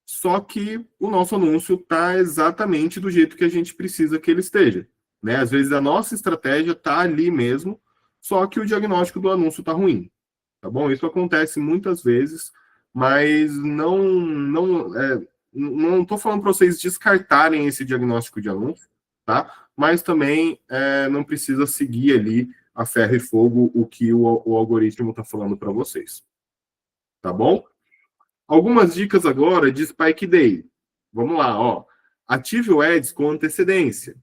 Só que o nosso anúncio está exatamente do jeito que a gente precisa que ele esteja. Né? Às vezes a nossa estratégia está ali mesmo, só que o diagnóstico do anúncio está ruim. Tá bom? Isso acontece muitas vezes, mas não estou falando para vocês descartarem esse diagnóstico de anúncio, tá? Mas também não precisa seguir ali a ferro e fogo o que o algoritmo está falando para vocês. Tá bom? Algumas dicas agora de Spike Day. Vamos lá, ó. Ative o Ads com antecedência.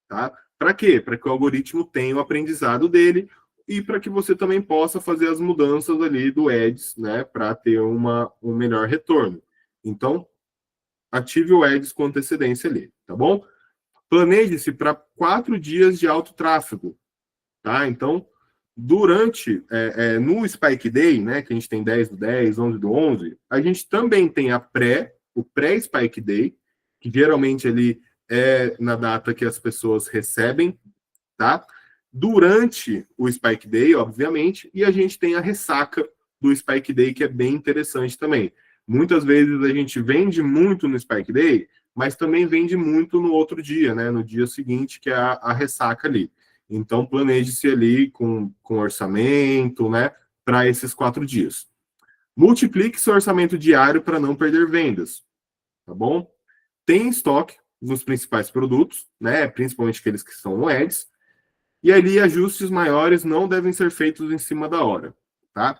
Tá? Para quê? Para que o algoritmo tenha o aprendizado dele e para que você também possa fazer as mudanças ali do Ads, né? Para ter um melhor retorno. Então, ative o Ads com antecedência ali, tá bom? Planeje-se para 4 dias de alto tráfego, tá? Então, durante, no Spike Day, né, que a gente tem 10 do 10, 11 do 11, a gente também tem o pré-Spike Day, que geralmente ali é na data que as pessoas recebem, tá? Durante o Spike Day, obviamente, e a gente tem a ressaca do Spike Day, que é bem interessante também. Muitas vezes a gente vende muito no Spike Day, mas também vende muito no outro dia, né? No dia seguinte, que é a ressaca ali. Então, planeje-se ali com orçamento, né? Para esses 4 dias. Multiplique seu orçamento diário para não perder vendas, tá bom? Tem estoque nos principais produtos, né? Principalmente aqueles que são no Ads. E ali, ajustes maiores não devem ser feitos em cima da hora, tá?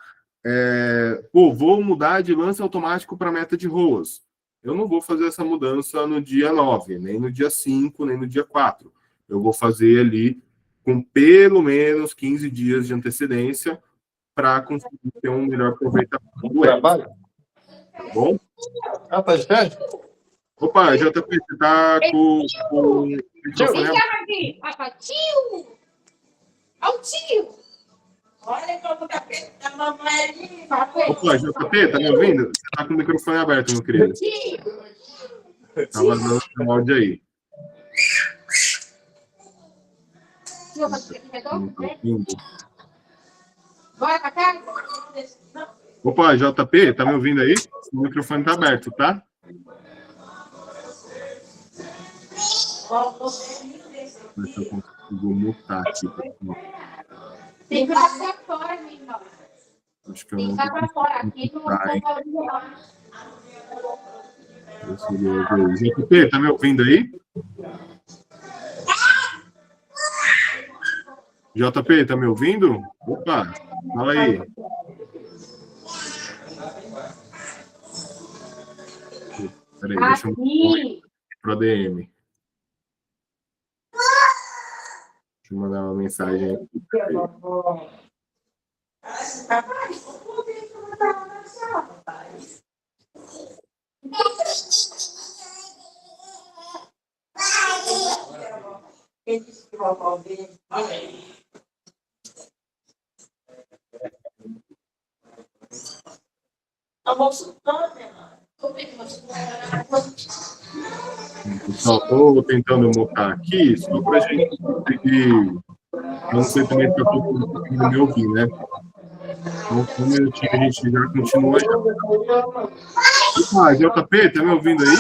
Vou mudar de lance automático para meta de ROAS. Eu não vou fazer essa mudança no dia 9, nem no dia 5, nem no dia 4. Eu vou fazer ali com pelo menos 15 dias de antecedência para conseguir ter um melhor aproveitamento do trabalho. Tá bom?
Tá de férias?
Opa, JP, você tá com o microfone
aqui. Tio! Olha o tio! Olha como tá perto da mamãe.
Opa, JP, tá me ouvindo? Você tá com o microfone aberto, meu querido.
Tio!
Tá vazando o áudio aí.
Bora pra casa?
Opa, JP, tá me ouvindo aí? O microfone tá aberto, tá? Ver se eu consigo mutar aqui.
Tem que ir pra fora, meu irmão.
Acho que eu
Tem que
não
ir pra fora. Aqui não
JP, tá me ouvindo aí? JP, tá me ouvindo? Opa, fala aí. Peraí, deixa eu ir pro ADM. Deixa eu mandar uma mensagem aqui. Pessoal, estou tentando montar aqui só para a gente conseguir. Não sei também se eu estou conseguindo me ouvir, né? Então, um minutinho, a gente já continua. Opa, JP, tá me ouvindo aí?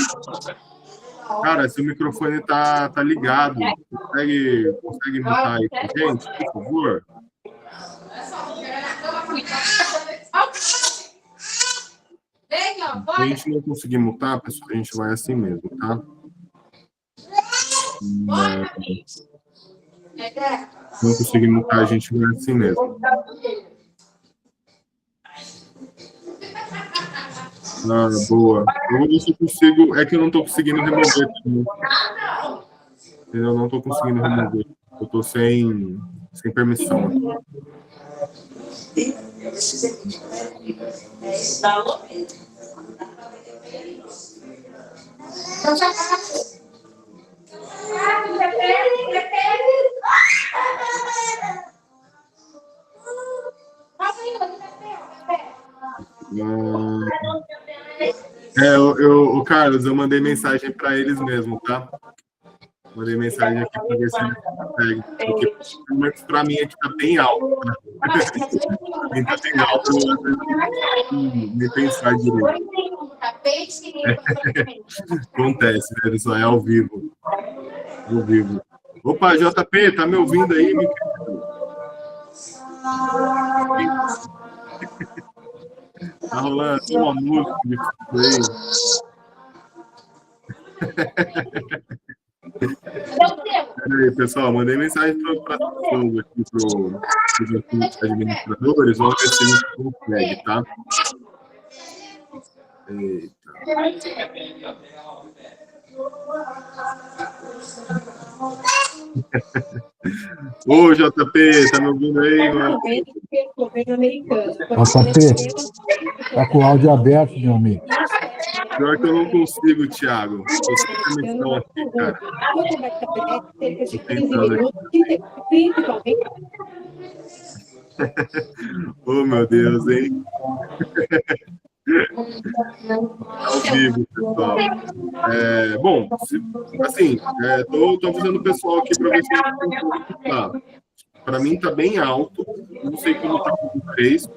Cara, seu microfone tá ligado. Consegue mutar aí pra gente, por favor? Se a gente não conseguir mutar, pessoal, a gente vai assim mesmo, tá? Não consegui mutar, a gente vai assim mesmo. Ah, boa. Eu vou ver se eu consigo. É que eu não tô conseguindo remover. Eu não tô conseguindo remover. Eu tô sem permissão. O Carlos, eu mandei mensagem para eles mesmo, tá? Mandei mensagem aqui para ver se eles conseguem. Porque para mim aqui tá bem alto. Tá? Bem alto, eu nem pensar direito. Acontece, né? Isso é ao vivo. Ao vivo. Opa, JP, tá me ouvindo aí, meu querido? Tá rolando uma música de aí. Peraí, pessoal, mandei mensagem para todos aqui, para os administradores. Vamos ver se a gente consegue, tá? Eita. Ô, JP, tá me ouvindo aí, mano?
JP, tá com o áudio aberto, meu amigo.
Pior que eu não consigo, Thiago. Tô sem permissão aqui, cara. Tô tentando aqui. Oh, meu Deus, hein? Ao vivo, pessoal. Bom, assim, tô avisando o pessoal aqui para ver se tá. Para mim tá bem alto. Não sei como tá com vocês.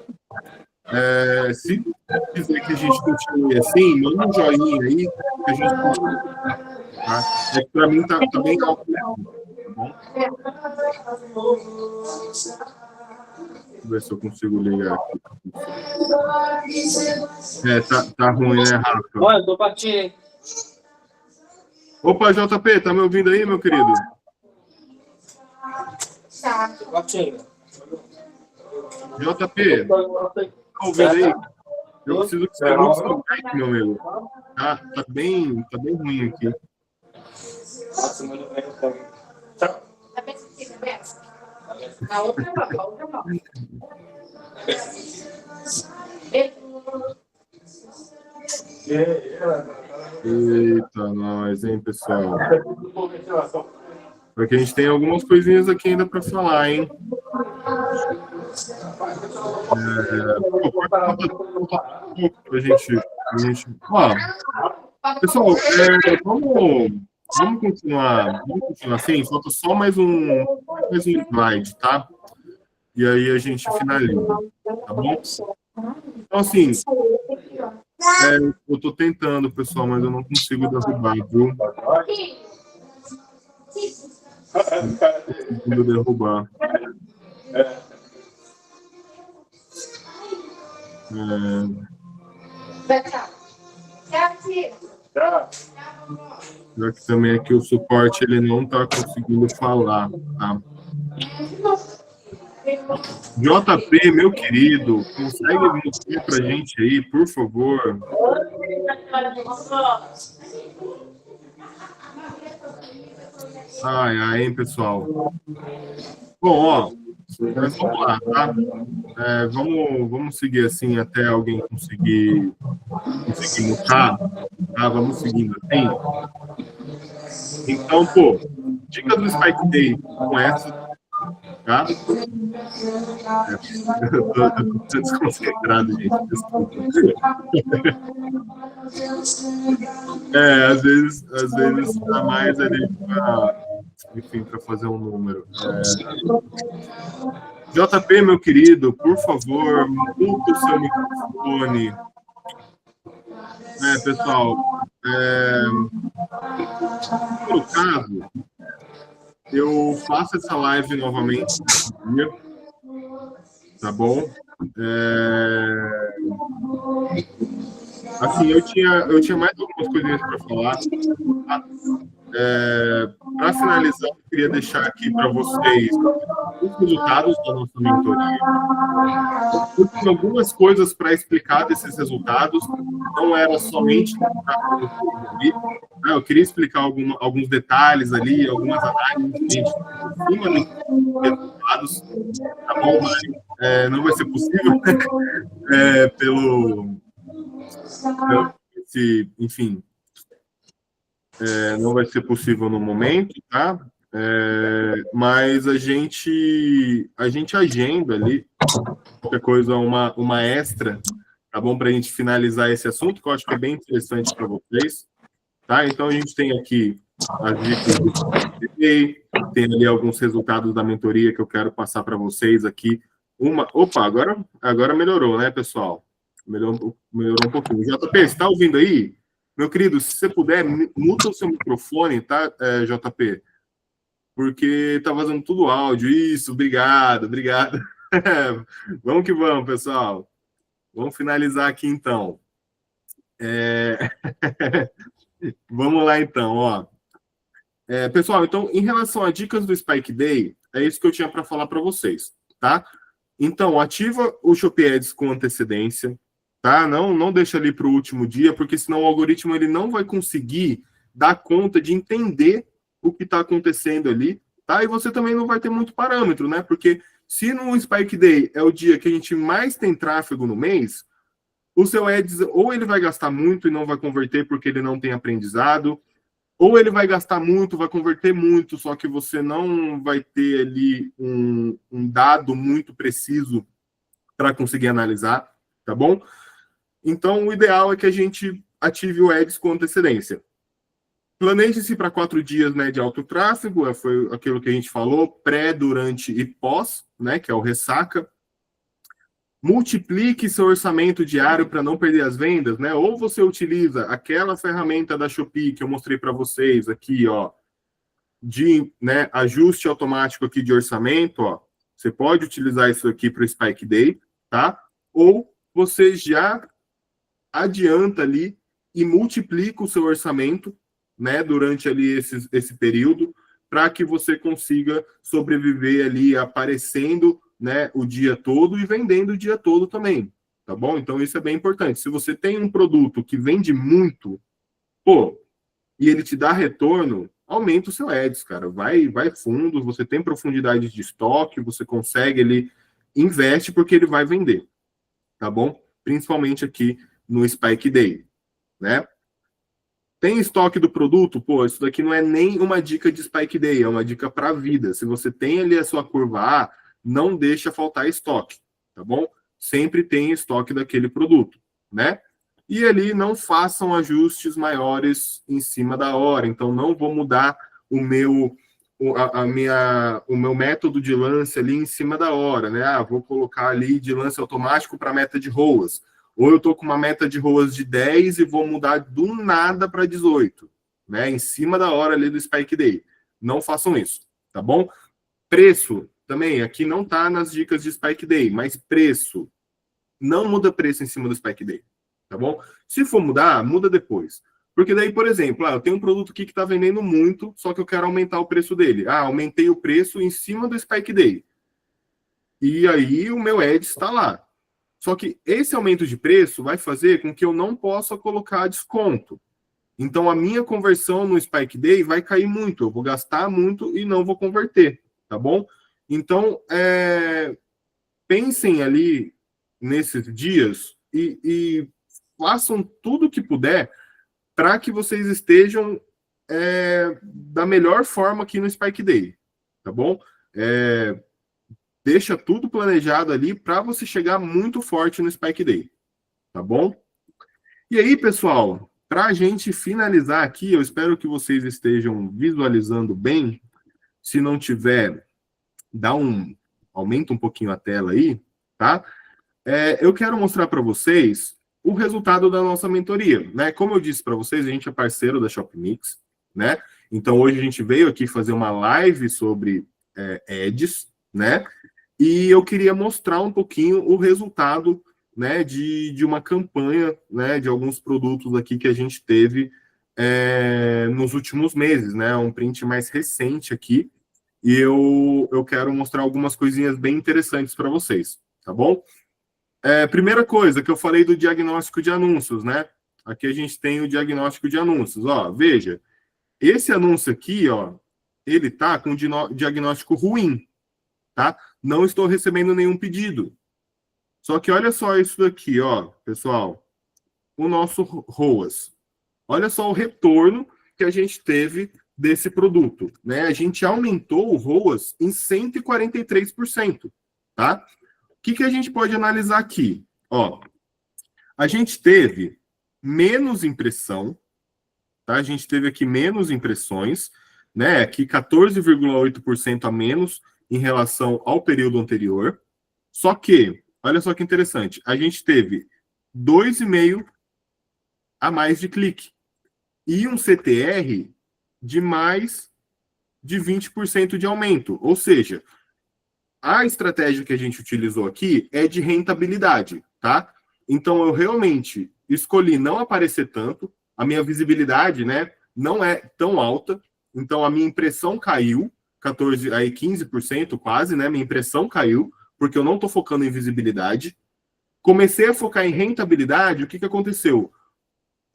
Se quiser que a gente continue assim, manda um joinha aí que a gente continue. Tá? É que para mim tá bem alto mesmo. Tá bom? Deixa eu ver se eu consigo ligar aqui. Tá ruim, né, Rafa?
Olha, eu tô partindo.
Opa, JP, tá me ouvindo aí, meu querido?
Tô partindo.
JP, tá ouvindo aí? Eu preciso que você mude seu mic, meu amigo. Tá bem ruim aqui.
Tchau.
A outra mão.
Eita, nós, hein, pessoal? Porque a gente tem algumas coisinhas aqui ainda para falar, hein? Pra gente. Ó, pessoal, vamos continuar assim. Falta só mais um slide, tá? E aí a gente finaliza, tá bom? Então, assim, eu tô tentando, pessoal, mas eu não consigo derrubar, viu? Não consigo derrubar. Já que também aqui o suporte ele não tá conseguindo falar, tá? JP, meu querido, consegue mostrar pra gente aí, por favor? Ai, hein, pessoal? Bom, ó, mas vamos lá, tá? Vamos seguir assim até alguém conseguir mutar, tá? Vamos seguindo assim. Então, pô, dicas do Spike Day com essa, tá? Eu tô desconcentrado, gente. Desculpa. Às vezes a mais ali para fazer um número. JP, meu querido, por favor, muta o seu microfone. Pessoal, no caso, eu faço essa live novamente, tá bom? Assim, eu tinha mais algumas coisinhas para falar. para finalizar, eu queria deixar aqui para vocês os resultados da nossa mentoria. Eu tinha algumas coisas para explicar desses resultados, não era somente ali, né? Eu queria explicar alguns detalhes ali, algumas análises que a gente tem em cima desses resultados, tá bom? Mas não vai ser possível, enfim, não vai ser possível no momento, tá? Mas a gente agenda ali, qualquer coisa, uma extra, tá bom? Para a gente finalizar esse assunto, que eu acho que é bem interessante para vocês, tá? Então, a gente tem aqui as dicas do PDA, tem ali alguns resultados da mentoria que eu quero passar para vocês aqui. Opa, agora melhorou, né, pessoal? Melhorou um pouquinho. JP, você está ouvindo aí? Meu querido, se você puder, muta o seu microfone, tá, JP? Porque tá vazando tudo áudio. Isso, obrigado. Vamos que vamos, pessoal. Vamos finalizar aqui, então. Vamos lá, então, ó. Pessoal, então, em relação a dicas do Spike Day, é isso que eu tinha para falar para vocês, tá? Então, ativa o Shopee Ads com antecedência, tá? Não deixa ali para o último dia, porque senão o algoritmo ele não vai conseguir dar conta de entender o que está acontecendo ali, tá? E você também não vai ter muito parâmetro, né? Porque se no Spike Day é o dia que a gente mais tem tráfego no mês, o seu Ads ou ele vai gastar muito e não vai converter porque ele não tem aprendizado, ou ele vai gastar muito, vai converter muito, só que você não vai ter ali um dado muito preciso para conseguir analisar, tá bom? Então, o ideal é que a gente ative o Ads com antecedência. Planeje-se para 4 dias, né, de alto tráfego, foi aquilo que a gente falou, pré, durante e pós, né, que é o ressaca. Multiplique seu orçamento diário para não perder as vendas, né? Ou você utiliza aquela ferramenta da Shopee que eu mostrei para vocês aqui, ó, de, né, ajuste automático aqui de orçamento, ó. Você pode utilizar isso aqui para o Spike Day, tá? Ou você já adianta ali e multiplica o seu orçamento, né, durante ali esse período, para que você consiga sobreviver ali aparecendo, né, o dia todo e vendendo o dia todo também, tá bom? Então isso é bem importante. Se você tem um produto que vende muito, e ele te dá retorno, aumenta o seu Ads, cara. Vai fundo, você tem profundidade de estoque, você consegue, ele investe porque ele vai vender, tá bom? Principalmente aqui no Spike Day, né? Tem estoque do produto? Isso daqui não é nem uma dica de Spike Day, é uma dica para a vida. Se você tem ali a sua curva A, não deixa faltar estoque, tá bom? Sempre tem estoque daquele produto, né? E ali não façam ajustes maiores em cima da hora. Então, não vou mudar o meu método de lance ali em cima da hora, né? Vou colocar ali de lance automático para meta de ROAS. Ou eu estou com uma meta de ROAS de 10 e vou mudar do nada para 18, né? Em cima da hora ali do Spike Day. Não façam isso, tá bom? Preço, também, aqui não está nas dicas de Spike Day, mas preço. Não muda preço em cima do Spike Day, tá bom? Se for mudar, muda depois. Porque daí, por exemplo, eu tenho um produto aqui que está vendendo muito, só que eu quero aumentar o preço dele. Aumentei o preço em cima do Spike Day. E aí o meu Ads está lá. Só que esse aumento de preço vai fazer com que eu não possa colocar desconto. Então, a minha conversão no Spike Day vai cair muito. Eu vou gastar muito e não vou converter, tá bom? Então, pensem ali nesses dias e façam tudo o que puder para que vocês estejam da melhor forma aqui no Spike Day, tá bom? Deixa tudo planejado ali para você chegar muito forte no Spike Day, tá bom? E aí, pessoal, para a gente finalizar aqui, eu espero que vocês estejam visualizando bem. Se não tiver, aumenta um pouquinho a tela aí, tá? Eu quero mostrar para vocês o resultado da nossa mentoria, né? Como eu disse para vocês, a gente é parceiro da Shopmix, né? Então, hoje a gente veio aqui fazer uma live sobre Ads, né? E eu queria mostrar um pouquinho o resultado, né, de uma campanha, né, de alguns produtos aqui que a gente teve nos últimos meses, né? Um print mais recente aqui. E eu quero mostrar algumas coisinhas bem interessantes para vocês, tá bom? Primeira coisa que eu falei do diagnóstico de anúncios, né? Aqui a gente tem o diagnóstico de anúncios. Ó, veja, esse anúncio aqui, ó, ele tá com diagnóstico ruim, tá? Não estou recebendo nenhum pedido. Só que olha só isso daqui, ó, pessoal. O nosso ROAS. Olha só o retorno que a gente teve desse produto, né? A gente aumentou o ROAS em 143%, tá? O que a gente pode analisar aqui? Ó, a gente teve menos impressão, tá? A gente teve aqui menos impressões, né? Aqui 14,8% a menos em relação ao período anterior. Só que, olha só que interessante, a gente teve 2,5 a mais de clique e um CTR de mais de 20% de aumento. Ou seja, a estratégia que a gente utilizou aqui é de rentabilidade, tá? Então, eu realmente escolhi não aparecer tanto, a minha visibilidade, né, não é tão alta, então a minha impressão caiu, 15% quase, né, minha impressão caiu, porque eu não estou focando em visibilidade. Comecei a focar em rentabilidade, o que aconteceu?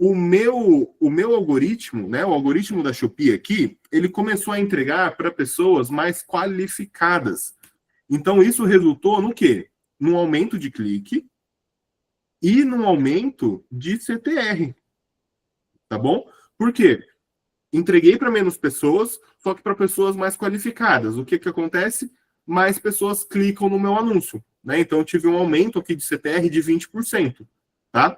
O meu algoritmo, né, o algoritmo da Shopee aqui, ele começou a entregar para pessoas mais qualificadas. Então, isso resultou no quê? Num aumento de clique e num aumento de CTR. Tá bom? Por quê? Entreguei para menos pessoas, só que para pessoas mais qualificadas. O que acontece? Mais pessoas clicam no meu anúncio, né? Então, eu tive um aumento aqui de CTR de 20%, tá?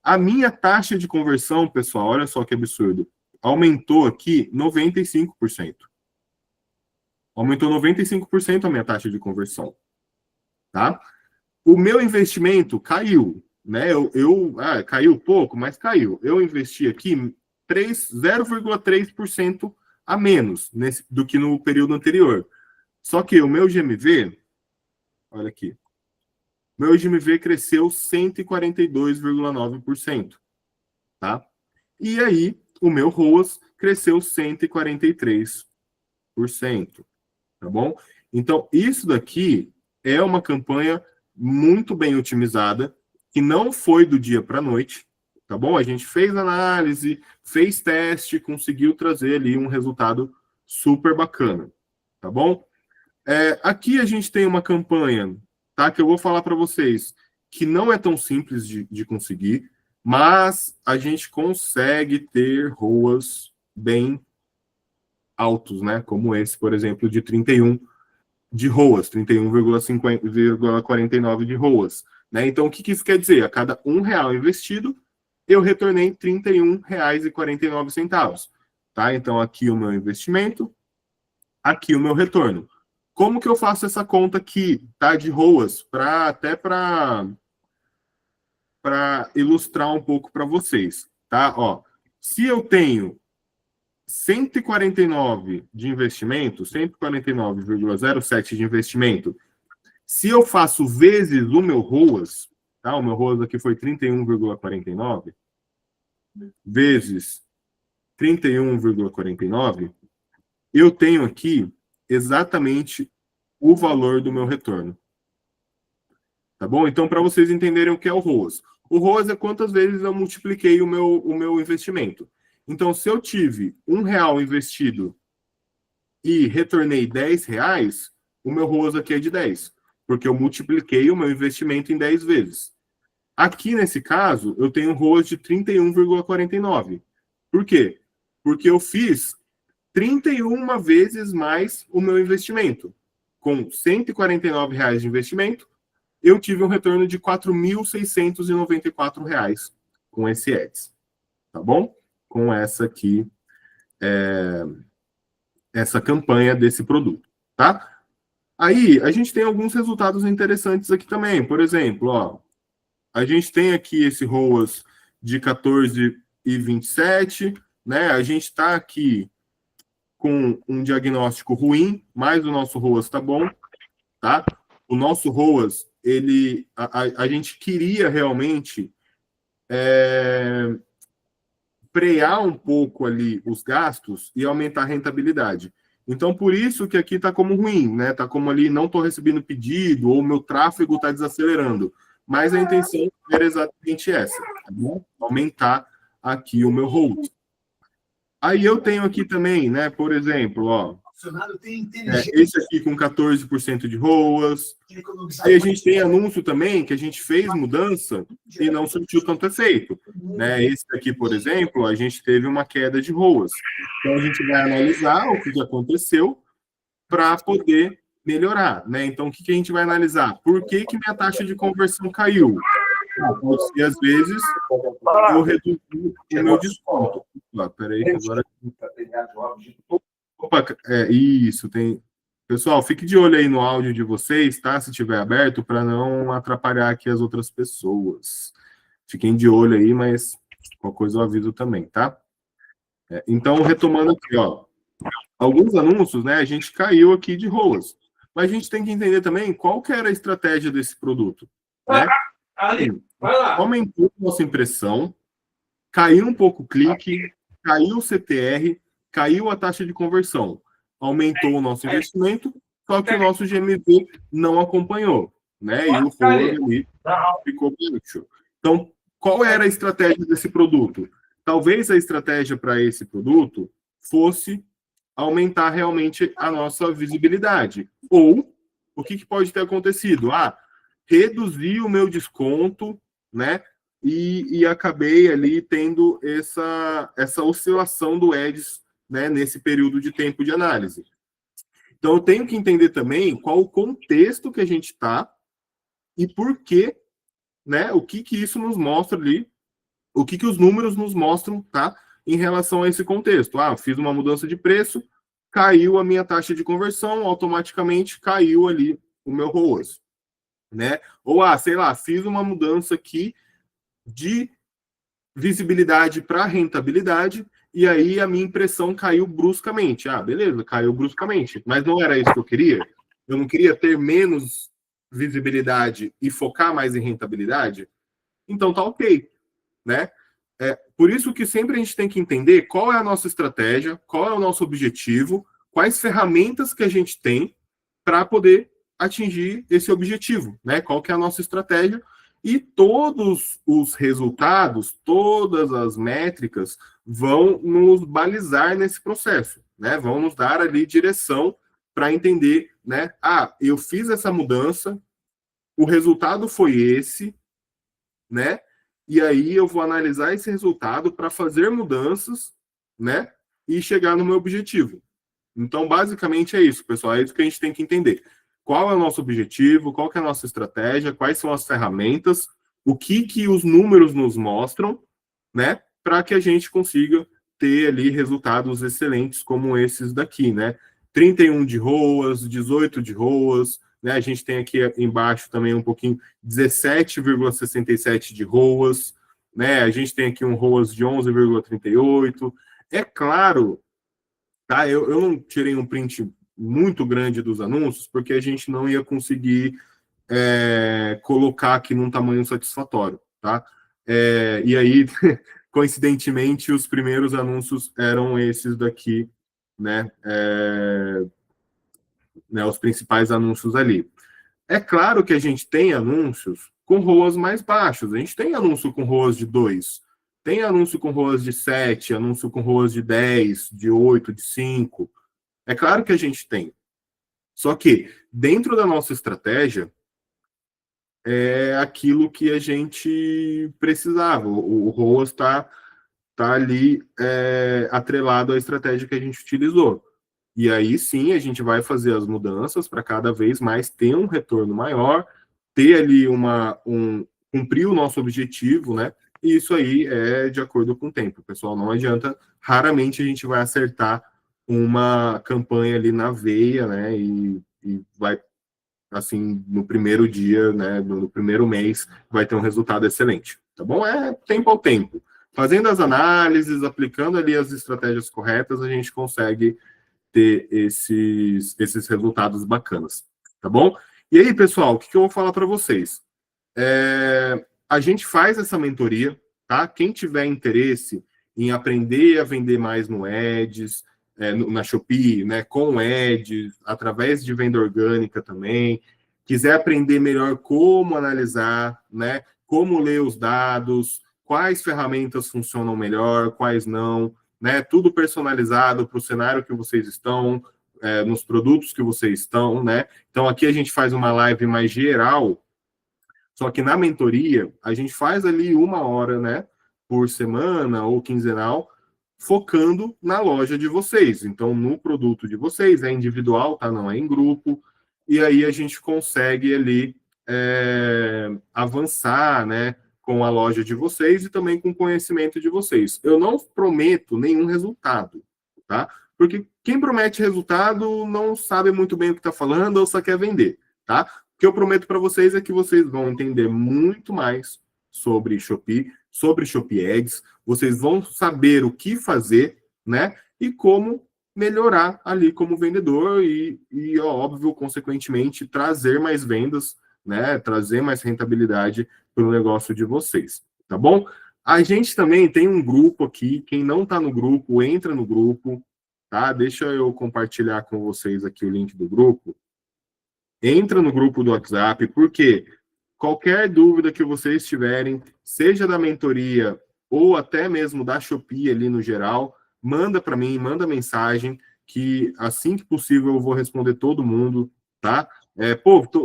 A minha taxa de conversão, pessoal, olha só que absurdo, aumentou aqui 95%. Aumentou 95% a minha taxa de conversão, tá? O meu investimento caiu, né? Caiu pouco, mas caiu. Eu investi aqui 0,3% a menos do que no período anterior. Só que o meu GMV, olha aqui, meu GMV cresceu 142,9%, tá? E aí, o meu ROAS cresceu 143%, tá bom? Então, isso daqui é uma campanha muito bem otimizada, que não foi do dia para a noite, tá bom? A gente fez análise, fez teste, conseguiu trazer ali um resultado super bacana, tá bom? Aqui a gente tem uma campanha, tá? Que eu vou falar para vocês que não é tão simples de conseguir, mas a gente consegue ter ROAS bem altos, né? Como esse, por exemplo, de 31 de ROAS, 31,49 de ROAS, né? Então, o que isso quer dizer? A cada R$1 investido, eu retornei R$31,49, tá? Então, aqui o meu investimento, aqui o meu retorno. Como que eu faço essa conta aqui, tá? De ROAS, até para ilustrar um pouco para vocês, tá? Ó, se eu tenho 149 de investimento, 149,07 de investimento, se eu faço vezes o meu ROAS, tá? O meu ROAS aqui foi 31,49, vezes 31,49, eu tenho aqui exatamente o valor do meu retorno. Tá bom? Então, para vocês entenderem o que é o ROAS. O ROAS é quantas vezes eu multipliquei o meu investimento. Então, se eu tive R$1 investido e retornei R$10, o meu ROAS aqui é de 10, porque eu multipliquei o meu investimento em 10 vezes. Aqui, nesse caso, eu tenho um ROAS de 31,49. Por quê? Porque eu fiz 31 vezes mais o meu investimento. Com R$149 de investimento, eu tive um retorno de R$4.694 com esse ads. Tá bom? Com essa aqui, essa campanha desse produto, tá? Aí, a gente tem alguns resultados interessantes aqui também. Por exemplo, ó, a gente tem aqui esse ROAS de 14,27, né? A gente está aqui com um diagnóstico ruim, mas o nosso ROAS está bom, tá? O nosso ROAS, a gente queria realmente frear um pouco ali os gastos e aumentar a rentabilidade. Então, por isso que aqui está como ruim, né? Está como ali, não estou recebendo pedido, ou meu tráfego está desacelerando. Mas a intenção era exatamente essa, tá bom? Aumentar aqui o meu hold. Aí eu tenho aqui também, né? Por exemplo, ó, esse aqui com 14% de ROAS. Aí a gente tem anúncio também que a gente fez mudança e não surtiu tanto efeito, né? Esse aqui, por exemplo, a gente teve uma queda de ROAS. Então a gente vai analisar o que aconteceu para poder melhorar, né? Então o que a gente vai analisar? Por que minha taxa de conversão caiu? Pode ser, às vezes, eu reduzi o meu desconto. Peraí, que agora. Opa, isso, tem. Pessoal, fique de olho aí no áudio de vocês, tá? Se estiver aberto, para não atrapalhar aqui as outras pessoas. Fiquem de olho aí, mas qualquer coisa eu aviso também, tá? Então, retomando aqui, ó. Alguns anúncios, né? A gente caiu aqui de ROAS. Mas a gente tem que entender também qual que era a estratégia desse produto, né? Aumentou a nossa impressão, caiu um pouco o clique, caiu o CTR, caiu a taxa de conversão, aumentou o nosso investimento, só que o nosso GMV não acompanhou, né? E o ROAS ali ficou baixo. Então, qual era a estratégia desse produto? Talvez a estratégia para esse produto fosse aumentar realmente a nossa visibilidade. Ou, o que pode ter acontecido? Reduzir o meu desconto, né? E acabei ali tendo essa oscilação do Ads, né, nesse período de tempo de análise. Então, eu tenho que entender também qual o contexto que a gente está e por que, né, o que isso nos mostra ali, o que os números nos mostram, tá, em relação a esse contexto. Fiz uma mudança de preço, caiu a minha taxa de conversão, automaticamente caiu ali o meu ROAS, né? Ou, sei lá, fiz uma mudança aqui de visibilidade para rentabilidade, e aí a minha impressão caiu bruscamente. Beleza, caiu bruscamente, mas não era isso que eu queria. Eu não queria ter menos visibilidade e focar mais em rentabilidade. Então tá ok, né? Por isso que sempre a gente tem que entender qual é a nossa estratégia, qual é o nosso objetivo, quais ferramentas que a gente tem para poder atingir esse objetivo, né? Qual que é a nossa estratégia. E todos os resultados, todas as métricas vão nos balizar nesse processo, né? Vão nos dar ali direção para entender, né? Eu fiz essa mudança, o resultado foi esse, né? E aí eu vou analisar esse resultado para fazer mudanças, né? E chegar no meu objetivo. Então, basicamente é isso, pessoal. É isso que a gente tem que entender. Qual é o nosso objetivo, qual que é a nossa estratégia, quais são as ferramentas, o que os números nos mostram, né, para que a gente consiga ter ali resultados excelentes como esses daqui, né? 31 de ROAS, 18 de ROAS, né? A gente tem aqui embaixo também um pouquinho 17,67 de ROAS, né? A gente tem aqui um ROAS de 11,38. É claro, tá? Eu não tirei um print muito grande dos anúncios, porque a gente não ia conseguir colocar aqui num tamanho satisfatório, tá? E aí, coincidentemente, os primeiros anúncios eram esses daqui, né? Os principais anúncios ali. É claro que a gente tem anúncios com ROAS mais baixos. A gente tem anúncio com ROAS de 2, tem anúncio com ROAS de 7, anúncio com ROAS de 10, de 8, de 5. É claro que a gente tem. Só que, dentro da nossa estratégia, é aquilo que a gente precisava. O ROAS está ali atrelado à estratégia que a gente utilizou. E aí sim a gente vai fazer as mudanças para cada vez mais ter um retorno maior, ter ali cumprir o nosso objetivo, né? E isso aí é de acordo com o tempo, pessoal. Não adianta, raramente a gente vai acertar uma campanha ali na veia, né? E vai, assim, no primeiro dia, né? No primeiro mês, vai ter um resultado excelente, tá bom? É tempo ao tempo. Fazendo as análises, aplicando ali as estratégias corretas, a gente consegue ter esses resultados bacanas, tá bom? E aí, pessoal, o que eu vou falar para vocês? A gente faz essa mentoria, tá? Quem tiver interesse em aprender a vender mais no Ads, na Shopee, né, com Ads, através de venda orgânica também, quiser aprender melhor como analisar, né, como ler os dados, quais ferramentas funcionam melhor, quais não, né, tudo personalizado para o cenário que vocês estão, nos produtos que vocês estão, né? Então aqui a gente faz uma live mais geral, só que na mentoria a gente faz ali 1 hora, né, por semana ou quinzenal, focando na loja de vocês. Então no produto de vocês é individual, tá? Não é em grupo. E aí a gente consegue ali avançar, né, com a loja de vocês e também com o conhecimento de vocês. Eu não prometo nenhum resultado, tá? Porque quem promete resultado não sabe muito bem o que está falando ou só quer vender, tá? O que eu prometo para vocês é que vocês vão entender muito mais sobre Shopee, sobre Shopee Ads, vocês vão saber o que fazer, né? E como melhorar ali como vendedor e óbvio, consequentemente, trazer mais vendas, né? Trazer mais rentabilidade para o negócio de vocês, tá bom? A gente também tem um grupo aqui, quem não está no grupo, entra no grupo, tá? Deixa eu compartilhar com vocês aqui o link do grupo. Entra no grupo do WhatsApp, porque qualquer dúvida que vocês tiverem, seja da mentoria ou até mesmo da Shopee ali no geral, manda para mim, manda mensagem, que assim que possível eu vou responder todo mundo, tá?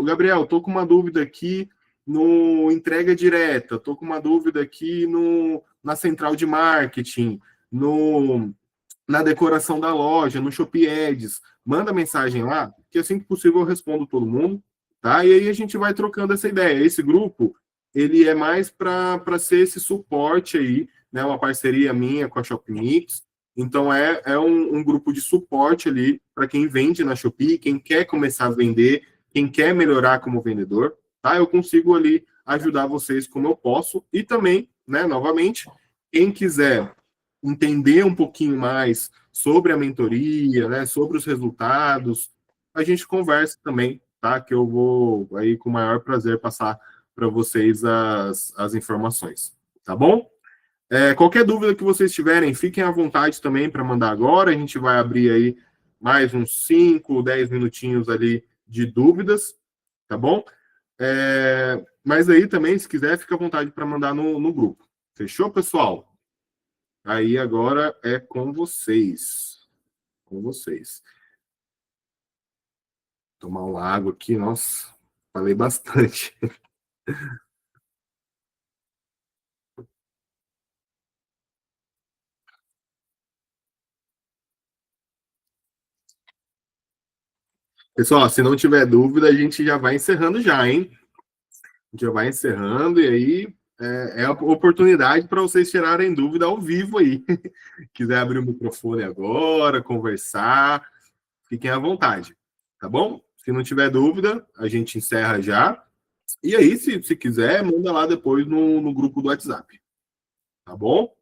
Gabriel, tô com uma dúvida aqui no entrega direta, tô com uma dúvida aqui na central de marketing, na decoração da loja, no Shopee Ads, manda mensagem lá, que assim que possível eu respondo todo mundo, tá? E aí a gente vai trocando essa ideia. Esse grupo, ele é mais para ser esse suporte aí, né? Uma parceria minha com a Shopmix. Então é um grupo de suporte ali para quem vende na Shopee, quem quer começar a vender, quem quer melhorar como vendedor, tá? Eu consigo ali ajudar vocês como eu posso e também, né, novamente, quem quiser entender um pouquinho mais sobre a mentoria, né, sobre os resultados, a gente conversa também, tá? Que eu vou aí com o maior prazer passar para vocês as informações, tá bom? Qualquer dúvida que vocês tiverem, fiquem à vontade também para mandar agora. A gente vai abrir aí mais uns 5, 10 minutinhos ali de dúvidas, tá bom? Mas aí também, se quiser, fica à vontade para mandar no grupo. Fechou, pessoal? Aí agora é com vocês. Com vocês. Tomar uma água aqui, nossa, falei bastante. Pessoal, se não tiver dúvida, a gente já vai encerrando já, hein? A gente já vai encerrando e aí é a oportunidade para vocês tirarem dúvida ao vivo aí. Quiser abrir o microfone agora, conversar, fiquem à vontade, tá bom? Se não tiver dúvida, a gente encerra já. E aí, se quiser, manda lá depois no grupo do WhatsApp, tá bom?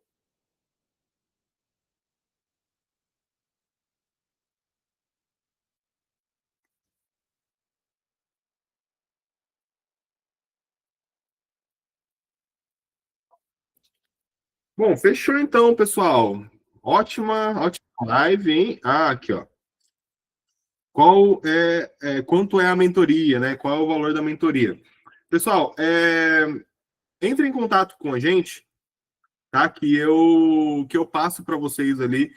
Bom, fechou então, pessoal. Ótima live, hein? Ah, aqui, ó. Quanto é a mentoria, né? Qual é o valor da mentoria? Pessoal, entre em contato com a gente, tá? Que eu passo para vocês ali.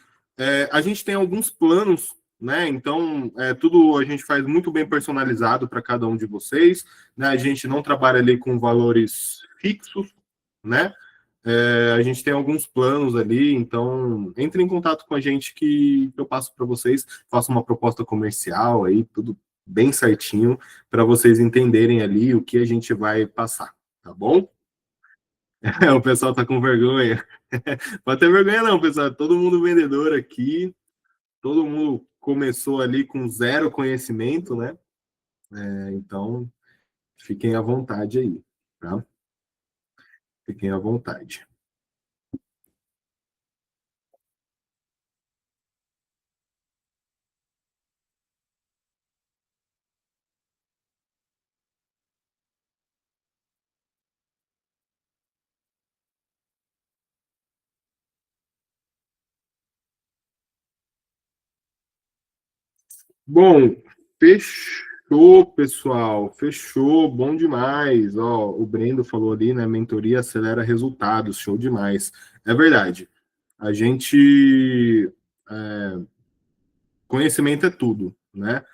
A gente tem alguns planos, né? Então, tudo a gente faz muito bem personalizado para cada um de vocês, né? A gente não trabalha ali com valores fixos, né? A gente tem alguns planos ali, então entre em contato com a gente que eu passo para vocês, faço uma proposta comercial aí, tudo bem certinho, para vocês entenderem ali o que a gente vai passar, tá bom? O pessoal tá com vergonha. Pode ter vergonha não, pessoal, todo mundo vendedor aqui, todo mundo começou ali com zero conhecimento, né? Então, fiquem à vontade aí, tá? Fiquem à vontade. Bom, fechou, pessoal. Fechou, bom demais. Ó, o Brendo falou ali, né? Mentoria acelera resultados, show demais. É verdade. A gente. Conhecimento é tudo, né?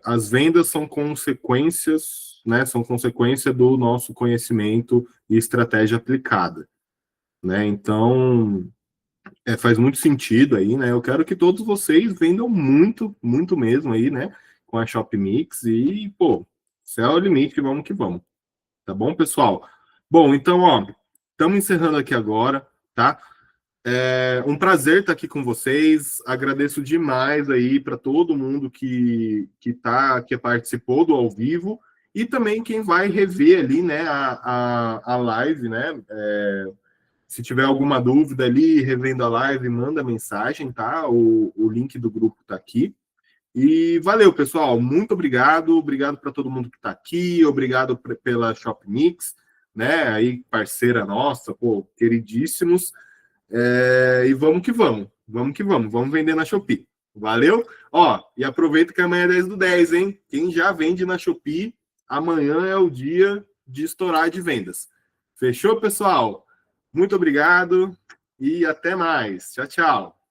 As vendas são consequências, né? São consequência do nosso conhecimento e estratégia aplicada, né? Então, faz muito sentido aí, né? Eu quero que todos vocês vendam muito, muito mesmo aí, né? Com a Shopmix e, pô, céu é o limite, vamos que vamos. Tá bom, pessoal? Bom, então, ó, estamos encerrando aqui agora, tá? É um prazer estar aqui com vocês. Agradeço demais aí para todo mundo que participou do ao vivo e também quem vai rever ali, né, a live, né? Se tiver alguma dúvida ali, revendo a live, manda mensagem, tá? O link do grupo está aqui. E valeu, pessoal. Muito obrigado. Obrigado para todo mundo que está aqui. Obrigado pela Shopmix, né? Aí, parceira nossa, pô, queridíssimos. E vamos que vamos. Vamos que vamos. Vamos vender na Shopee. Valeu? Ó, e aproveita que amanhã é 10/10, hein? Quem já vende na Shopee, amanhã é o dia de estourar de vendas. Fechou, pessoal? Muito obrigado e até mais. Tchau, tchau.